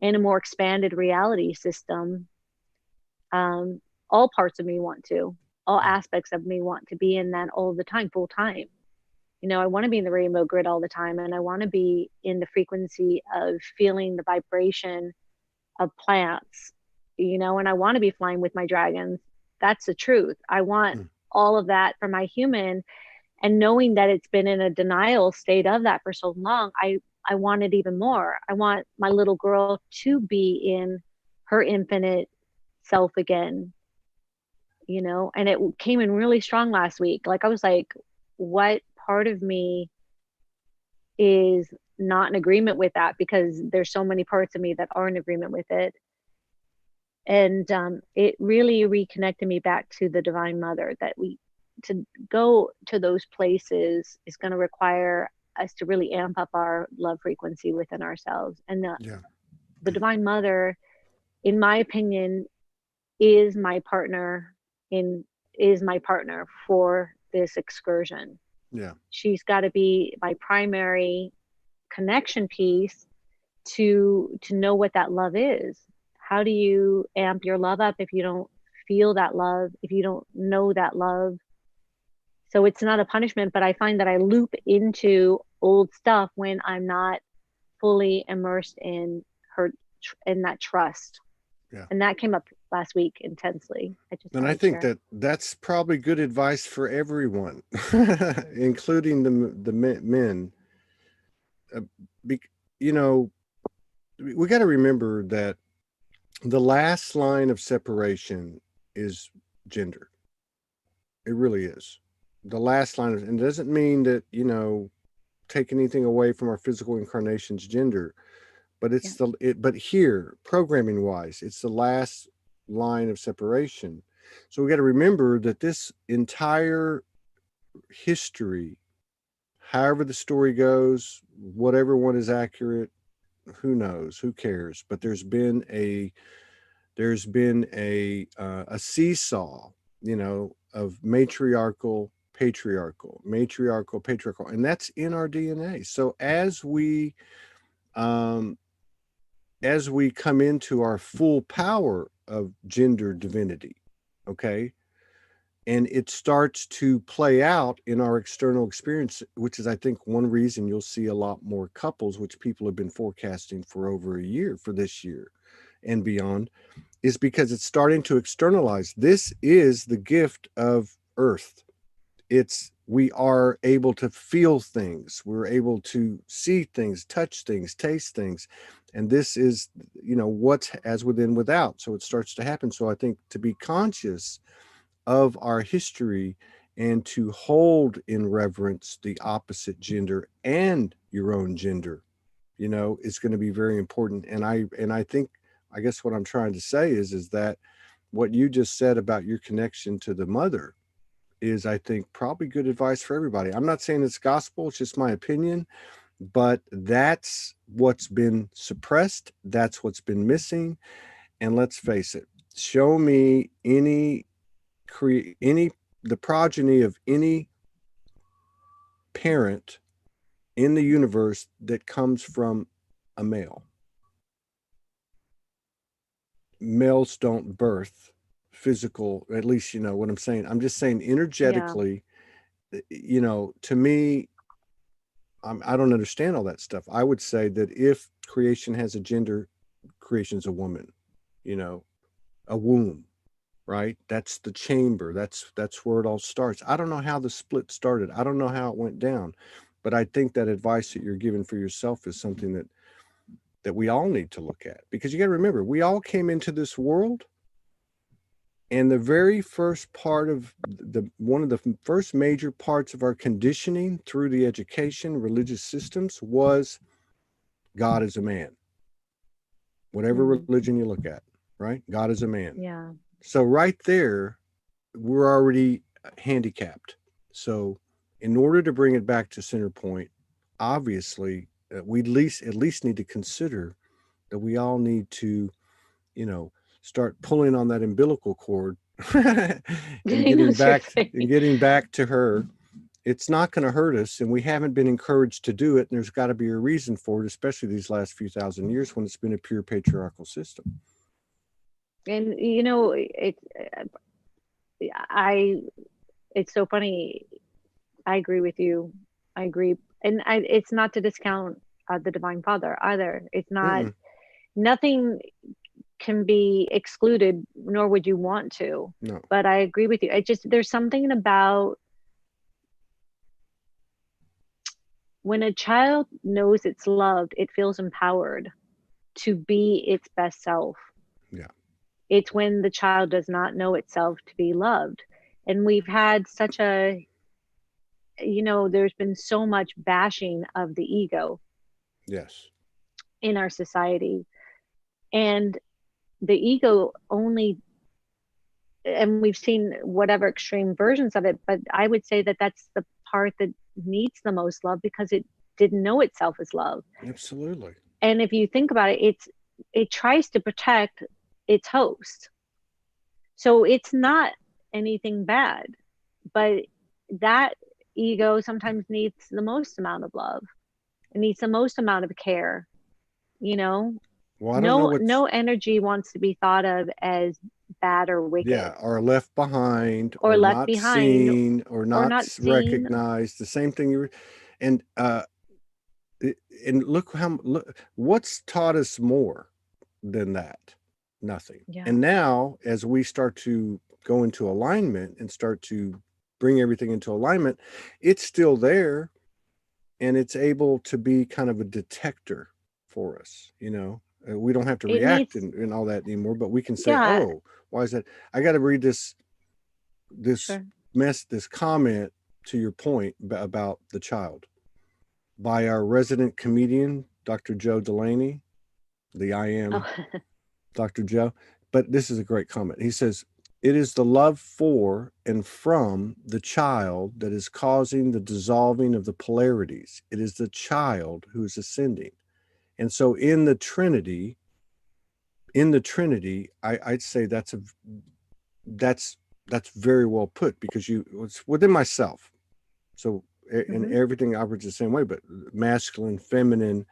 Speaker 2: a more expanded reality system. All parts of me want to, all aspects of me want to be in that all the time, full time. I want to be in the rainbow grid all the time, and I want to be in the frequency of feeling the vibration of plants, and I want to be flying with my dragons. That's the truth. I want all of that for my human, and knowing that it's been in a denial state of that for so long, I want it even more. I want my little girl to be in her infinite self again, and it came in really strong last week. Like, I was like, what part of me is not in agreement with that? Because there's so many parts of me that are in agreement with it. And it really reconnected me back to the Divine Mother, that to go to those places is going to require us to really amp up our love frequency within ourselves. And the Divine Mother, in my opinion, is my partner for this excursion.
Speaker 1: Yeah.
Speaker 2: She's got to be my primary connection piece to know what that love is. How do you amp your love up if you don't feel that love, if you don't know that love? So it's not a punishment, but I find that I loop into old stuff when I'm not fully immersed in that trust.
Speaker 1: Yeah.
Speaker 2: And that came up last week intensely.
Speaker 1: I think that's probably good advice for everyone, including the men. We got to remember that the last line of separation is gender. It really is. The last line, and it doesn't mean that, take anything away from our physical incarnation's gender, but but here, programming wise, it's the last line of separation. So we got to remember that this entire history, however the story goes, whatever one is accurate, who knows, who cares? But there's been a seesaw, of matriarchal, patriarchal, and that's in our DNA. So as we come into our full power of gender divinity, okay, and it starts to play out in our external experience, which is, I think, one reason you'll see a lot more couples, which people have been forecasting for over a year, for this year and beyond, is because it's starting to externalize. This is the gift of Earth. We are able to feel things. We're able to see things, touch things, taste things. And this is, what's as within without. So it starts to happen. So I think to be conscious of our history and to hold in reverence the opposite gender and your own gender, is going to be very important. And I think, I guess what I'm trying to say is that what you just said about your connection to the mother is, I think, probably good advice for everybody. I'm not saying it's gospel, it's just my opinion, but that's what's been suppressed. That's what's been missing. And let's face it, show me the progeny of any parent in the universe that comes from a male. Males don't birth physical, at least, what I'm saying. I'm just saying energetically, to me, I don't understand all that stuff. I would say that if creation has a gender, creation's a woman, a womb, right? That's the chamber. That's where it all starts. I don't know how the split started. I don't know how it went down, but I think that advice that you're giving for yourself is something that we all need to look at, because you got to remember, we all came into this world, and the very first part of one of the first major parts of our conditioning through the education, religious systems, was God is a man. Whatever religion you look at, right? God is a man.
Speaker 2: Yeah.
Speaker 1: So right there, we're already handicapped. So in order to bring it back to center point, obviously we at least need to consider that we all need to, you know, start pulling on that umbilical cord and
Speaker 2: I know
Speaker 1: getting
Speaker 2: what you're
Speaker 1: back
Speaker 2: saying.
Speaker 1: to her. It's not going to hurt us, and we haven't been encouraged to do it, and there's got to be a reason for it, especially these last few thousand years when it's been a pure patriarchal system.
Speaker 2: And I it's so funny. I agree with you. I agree. And it's not to discount the Divine Father either. It's not,
Speaker 1: Mm-mm.
Speaker 2: nothing can be excluded, nor would you want to.
Speaker 1: No.
Speaker 2: But I agree with you. I just, there's something about when a child knows it's loved, it feels empowered to be its best self.
Speaker 1: Yeah.
Speaker 2: It's when the child does not know itself to be loved. And we've had such a, there's been so much bashing of the ego
Speaker 1: Yes.
Speaker 2: in our society. And the ego only, and we've seen whatever extreme versions of it, but I would say that that's the part that needs the most love because it didn't know itself as love.
Speaker 1: Absolutely.
Speaker 2: And if you think about it, it tries to protect its host. So it's not anything bad, but that ego sometimes needs the most amount of love. It needs the most amount of care, you know.
Speaker 1: Well, I don't know
Speaker 2: No
Speaker 1: what's,
Speaker 2: energy wants to be thought of as bad or wicked
Speaker 1: yeah, or left behind
Speaker 2: or
Speaker 1: or
Speaker 2: left
Speaker 1: not
Speaker 2: behind
Speaker 1: seen or
Speaker 2: or
Speaker 1: not
Speaker 2: not seen.
Speaker 1: recognized. The same thing you were, and and look what's taught us more than that? Nothing.
Speaker 2: Yeah.
Speaker 1: And now, as we start to go into alignment and start to bring everything into alignment, it's still there, and it's able to be kind of a detector for us. We don't have to
Speaker 2: It
Speaker 1: react
Speaker 2: needs,
Speaker 1: and all that anymore, but we can say,
Speaker 2: yeah,
Speaker 1: oh, why is that? I got to read this
Speaker 2: sure.
Speaker 1: this comment to your point about the child by our resident comedian, Dr. Joe Delaney, the I
Speaker 2: Oh,
Speaker 1: am Dr. Joe. But this is a great comment. He says, it is the love for and from the child that is causing the dissolving of the polarities. It is the child who is ascending. And so in the Trinity, I'd say that's very well put, because it's within myself. So and
Speaker 2: mm-hmm.
Speaker 1: everything operates the same way, but masculine, feminine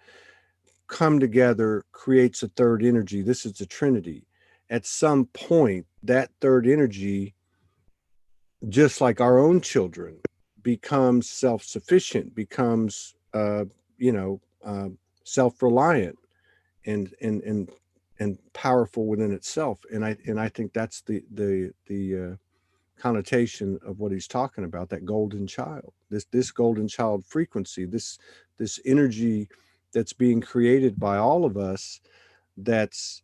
Speaker 1: come together creates a third energy. This is the Trinity. At some point, that third energy, just like our own children, becomes self-sufficient, becomes you know self-reliant and powerful within itself. And I think that's the connotation of what he's talking about, that golden child, this golden child frequency, this energy that's being created by all of us, that's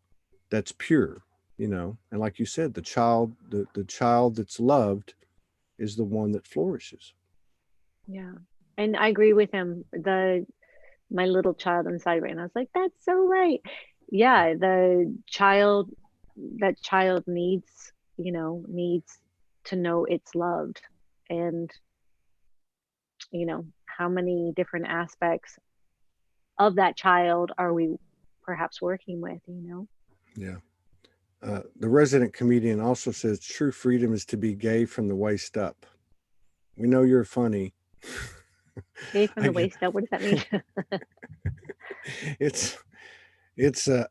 Speaker 1: pure. And like you said, the child that's loved is the one that flourishes.
Speaker 2: Yeah. And I agree with him. My little child inside right now is like, that's so right. Yeah, that child needs to know it's loved. And, how many different aspects of that child are we perhaps working with?
Speaker 1: Yeah. The resident comedian also says true freedom is to be gay from the waist up. We know you're funny.
Speaker 2: Gay from
Speaker 1: I
Speaker 2: the
Speaker 1: get,
Speaker 2: waist up. What does that mean?
Speaker 1: it's it's a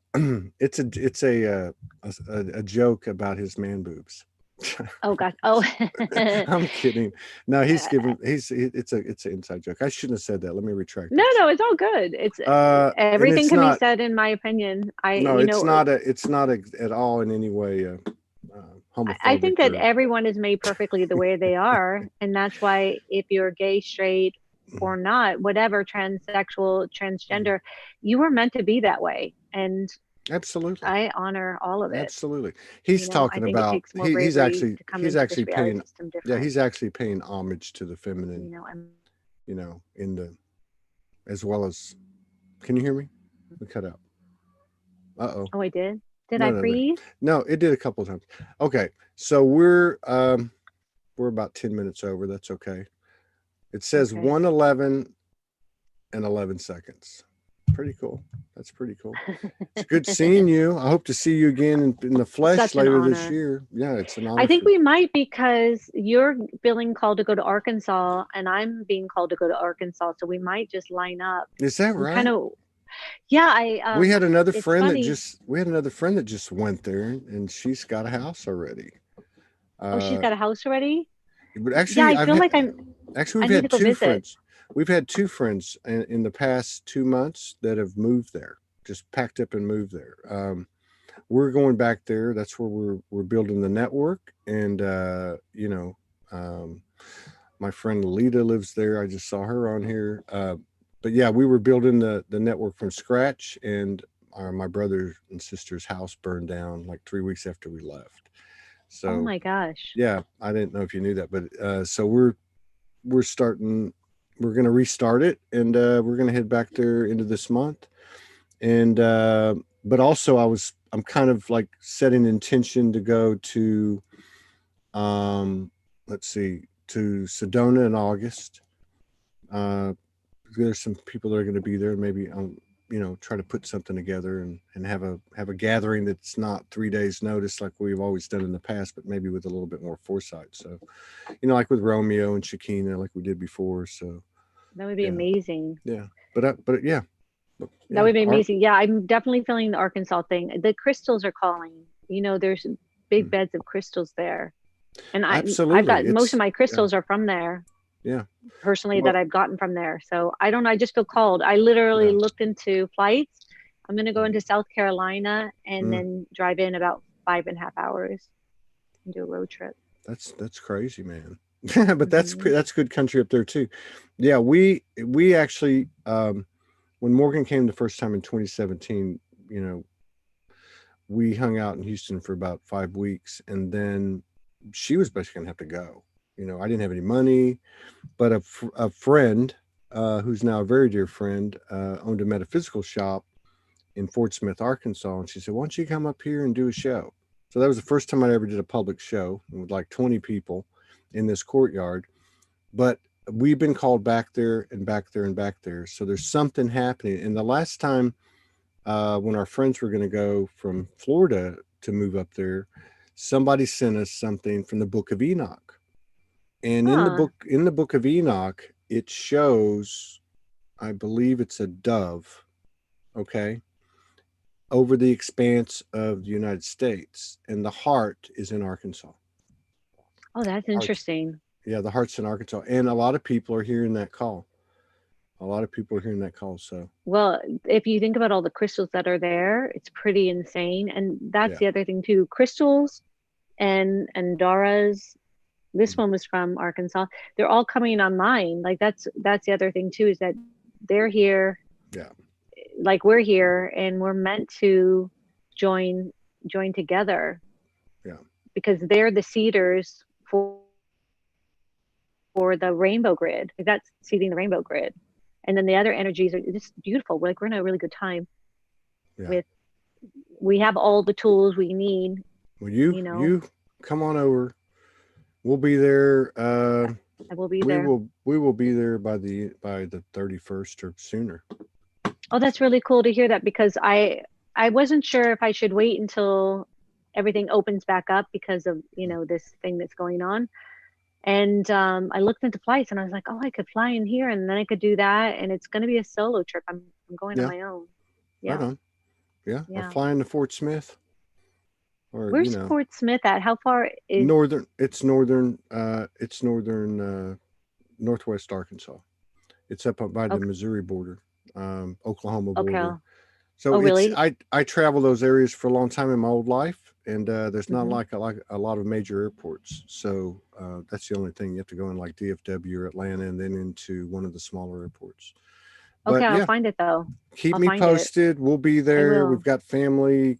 Speaker 1: it's a joke about his man boobs.
Speaker 2: Oh gosh. Oh.
Speaker 1: I'm kidding. No, it's an inside joke. I shouldn't have said that. Let me retract
Speaker 2: No,
Speaker 1: that.
Speaker 2: no, it's all good. It's
Speaker 1: And
Speaker 2: everything
Speaker 1: it's
Speaker 2: can be
Speaker 1: not.
Speaker 2: said in my opinion.
Speaker 1: No, it's not at all in any way
Speaker 2: I think
Speaker 1: homophobic
Speaker 2: that
Speaker 1: or.
Speaker 2: everyone is made perfectly the way they are, and that's why if you're gay, straight, or not, whatever, transsexual, transgender, you were meant to be that way, and
Speaker 1: Absolutely.
Speaker 2: I honor all of it.
Speaker 1: Absolutely. He's
Speaker 2: I
Speaker 1: talking
Speaker 2: think it
Speaker 1: about
Speaker 2: takes more
Speaker 1: he's
Speaker 2: bravery
Speaker 1: actually
Speaker 2: to come
Speaker 1: he's
Speaker 2: into
Speaker 1: actually
Speaker 2: this reality
Speaker 1: paying
Speaker 2: system
Speaker 1: yeah,
Speaker 2: different.
Speaker 1: he's actually paying homage to the feminine,
Speaker 2: And
Speaker 1: in the as well as. Can you hear me? We cut out. Uh-oh.
Speaker 2: oh, I did. Did
Speaker 1: No,
Speaker 2: I
Speaker 1: no, no.
Speaker 2: freeze?
Speaker 1: No, it did a couple of times. Okay. So we're we're about 10 minutes over. That's okay. It says
Speaker 2: Okay.
Speaker 1: 1:11 and 11 seconds. Pretty cool. That's pretty cool. It's good seeing you. I hope to see you again in the flesh
Speaker 2: Such an
Speaker 1: later this
Speaker 2: honor.
Speaker 1: year. Yeah, it's an
Speaker 2: I
Speaker 1: honor
Speaker 2: think
Speaker 1: for.
Speaker 2: we might, because you're feeling called to go to Arkansas and I'm being called to go to Arkansas. So we might just line up.
Speaker 1: Is that
Speaker 2: I'm kind
Speaker 1: right?
Speaker 2: of, yeah,
Speaker 1: We had another
Speaker 2: it's
Speaker 1: friend that
Speaker 2: funny.
Speaker 1: just we had another friend that just went there, and she's got a house already.
Speaker 2: Oh, she's
Speaker 1: Uh,
Speaker 2: got a house already?
Speaker 1: but
Speaker 2: Yeah,
Speaker 1: actually,
Speaker 2: I feel like
Speaker 1: actually
Speaker 2: I
Speaker 1: we've
Speaker 2: need to
Speaker 1: had
Speaker 2: go
Speaker 1: two
Speaker 2: visit.
Speaker 1: friends. We've had two friends in the past 2 months that have moved there, just packed up and moved there. We're going back there. That's where we're building the network, and um, my friend Lita lives there. I just saw her on here. But yeah, we were building the network from scratch, and my brother and sister's house burned down like 3 weeks after we left.
Speaker 2: Oh
Speaker 1: So
Speaker 2: my gosh.
Speaker 1: yeah, I didn't know if you knew that, but so we're starting. We're gonna restart it, and we're gonna head back there into this month. And but also, I'm kind of like setting intention to go to um, let's see, to Sedona in August. Uh, there's some people that are going to be there. Maybe try to put something together and have a gathering that's not 3 days notice like we've always done in the past, but maybe with a little bit more foresight. So, like with Romeo and Shakina, like we did before. So
Speaker 2: That would be
Speaker 1: yeah,
Speaker 2: amazing.
Speaker 1: yeah, but yeah,
Speaker 2: That
Speaker 1: yeah,
Speaker 2: would be amazing. Yeah, I'm definitely feeling the Arkansas thing. The crystals are calling. There's big
Speaker 1: mm,
Speaker 2: beds of crystals there. And I've
Speaker 1: absolutely.
Speaker 2: got most of
Speaker 1: It's
Speaker 2: my
Speaker 1: yeah,
Speaker 2: crystals are from there,
Speaker 1: yeah.
Speaker 2: personally, that
Speaker 1: Well,
Speaker 2: I've gotten from there. So I don't know, I just feel called. I literally
Speaker 1: yeah.
Speaker 2: looked into flights. I'm going to go
Speaker 1: Mm,
Speaker 2: into South Carolina and
Speaker 1: mm,
Speaker 2: then drive in about 5.5 hours and do a road trip.
Speaker 1: that's crazy, man. But
Speaker 2: Hmm.
Speaker 1: that's good country up there too. Yeah, we actually when Morgan came the first time in 2017, you know, we hung out in Houston for about 5 weeks, and then she was basically gonna have to go. I didn't have any money, but a friend who's now a very dear friend owned a metaphysical shop in Fort Smith, Arkansas, and she said, "Why don't you come up here and do a show?" So that was the first time I ever did a public show with like 20 people in this courtyard. But we've been called back there and back there and back there. So there's something happening. And the last time when our friends were going to go from Florida to move up there, somebody sent us something from the Book of Enoch. And
Speaker 2: Huh.
Speaker 1: in the Book of Enoch, it shows, I believe it's a dove, okay, over the expanse of the United States, and the heart is in Arkansas.
Speaker 2: Oh, that's
Speaker 1: Hearts,
Speaker 2: interesting.
Speaker 1: yeah, the heart's in Arkansas, and a lot of people are hearing that call. A lot of people are hearing that call. So
Speaker 2: Well, if you think about all the crystals that are there, it's pretty insane. And that's
Speaker 1: yeah,
Speaker 2: the other thing too. Crystals and Dora's, this one was from Arkansas. They're all coming online. Like that's the other thing too, is that they're here,
Speaker 1: yeah,
Speaker 2: like we're here, and we're meant to join join together,
Speaker 1: yeah,
Speaker 2: because they're the seeders for the rainbow grid. Like that's seeding the rainbow grid. And then the other energies are just beautiful. We're in a really good time
Speaker 1: yeah.
Speaker 2: with, we have all the tools we need,
Speaker 1: Well,
Speaker 2: you know.
Speaker 1: you come on over. We'll be there.
Speaker 2: I will be there.
Speaker 1: We will be there by the 31st or sooner.
Speaker 2: Oh, that's really cool to hear that, because I wasn't sure if I should wait until everything opens back up because of, this thing that's going on. And I looked into flights and I was like, oh, I could fly in here and then I could do that. And it's going to be a solo trip. I'm going on
Speaker 1: Yeah,
Speaker 2: my own.
Speaker 1: right
Speaker 2: Yeah.
Speaker 1: on. Yeah, or
Speaker 2: Yeah.
Speaker 1: flying to Fort Smith, or
Speaker 2: Where's Fort Smith at? How far is,
Speaker 1: northern. It's northern. It's northern northwest Arkansas. It's up by the
Speaker 2: okay.
Speaker 1: Missouri border, Oklahoma
Speaker 2: Okay.
Speaker 1: border. So
Speaker 2: Oh, really?
Speaker 1: I travel those areas for a long time in my old life, and there's not
Speaker 2: Hmm.
Speaker 1: like a lot of major airports. So that's the only thing, you have to go in like DFW or Atlanta, and then into one of the smaller airports.
Speaker 2: Okay.
Speaker 1: But
Speaker 2: I'll
Speaker 1: yeah,
Speaker 2: find it though.
Speaker 1: keep
Speaker 2: I'll
Speaker 1: me
Speaker 2: find it.
Speaker 1: posted. We'll be
Speaker 2: I
Speaker 1: there. We've
Speaker 2: will.
Speaker 1: got family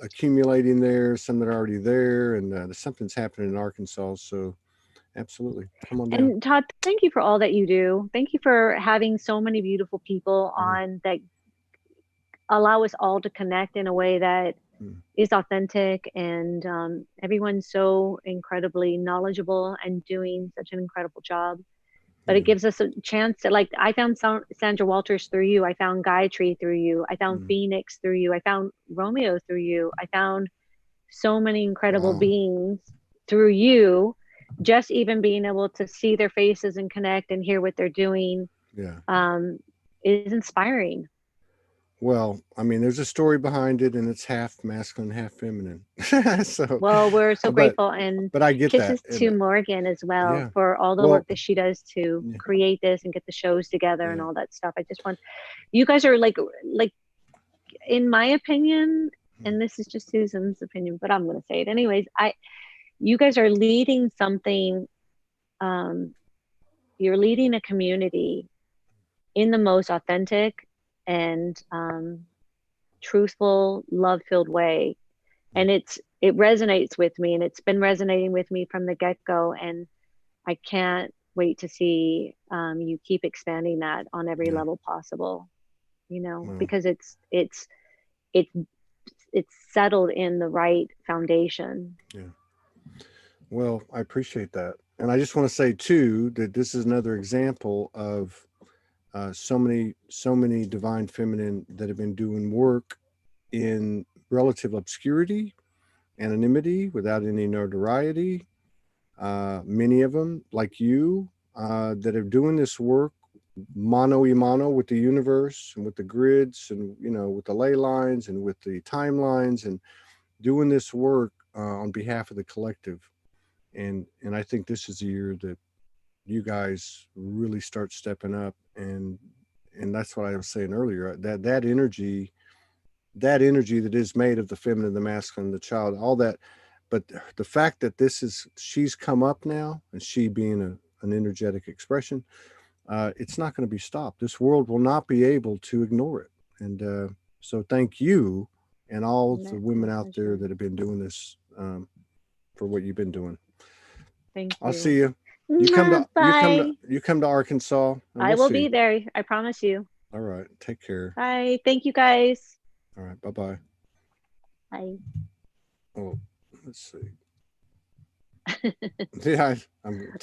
Speaker 1: accumulating there, some that are already there, and something's happening in Arkansas. So absolutely, come on down.
Speaker 2: And Todd, thank you for all that you do. Thank you for having so many beautiful people
Speaker 1: Mhm.
Speaker 2: on that allow us all to connect in a way that is authentic, and everyone's so incredibly knowledgeable and doing such an incredible job. But it gives us a chance to, like, I found Sandra Walters through you. I found Gayatri through you. I found Phoenix through you. I found Romeo through you. I found so many incredible beings through you. Just even being able to see their faces and connect and hear what they're doing is inspiring.
Speaker 1: Well, I mean, there's a story behind it, and it's half masculine, half feminine. So,
Speaker 2: well, we're so
Speaker 1: but
Speaker 2: grateful, and
Speaker 1: I get that,
Speaker 2: kisses
Speaker 1: and
Speaker 2: to Morgan as well
Speaker 1: yeah.
Speaker 2: for all the
Speaker 1: Well,
Speaker 2: work that she does to
Speaker 1: yeah,
Speaker 2: create this and get the shows together and
Speaker 1: yeah.
Speaker 2: all that stuff. I just want, you guys are like in my opinion, and this is just Susan's opinion, but I'm going to say it anyways. You guys are leading something. Um, you're leading a community in the most authentic and truthful, love-filled way, and it resonates with me, and it's been resonating with me from the get-go, and I can't wait to see you keep expanding that on every level possible. Because it's settled in the right foundation.
Speaker 1: Yeah. Well, I appreciate that, and I just want to say too that this is another example of so many divine feminine that have been doing work in relative obscurity, anonymity, without any notoriety. Many of them, like you, that are doing this work mano y mano with the universe and with the grids, and with the ley lines and with the timelines, and doing this work on behalf of the collective. And I think this is the year that you guys really start stepping up, and that's what I was saying earlier, that energy, that is made of the feminine, the masculine, the child, all that. But the fact that she's come up now, and she being an energetic expression, it's not going to be stopped. This world will not be able to ignore it. And so thank you, and all the
Speaker 2: That's
Speaker 1: women
Speaker 2: my
Speaker 1: out there
Speaker 2: pleasure.
Speaker 1: that have been doing this, for what you've been doing.
Speaker 2: Thank
Speaker 1: I'll see
Speaker 2: you.
Speaker 1: you.
Speaker 2: Bye.
Speaker 1: You come to Arkansas, and
Speaker 2: I
Speaker 1: we'll
Speaker 2: will
Speaker 1: see.
Speaker 2: be there. I promise you.
Speaker 1: All right. Take care.
Speaker 2: Bye. Thank you guys.
Speaker 1: All right. Bye bye.
Speaker 2: Bye.
Speaker 1: Oh, let's see. Yeah, I'm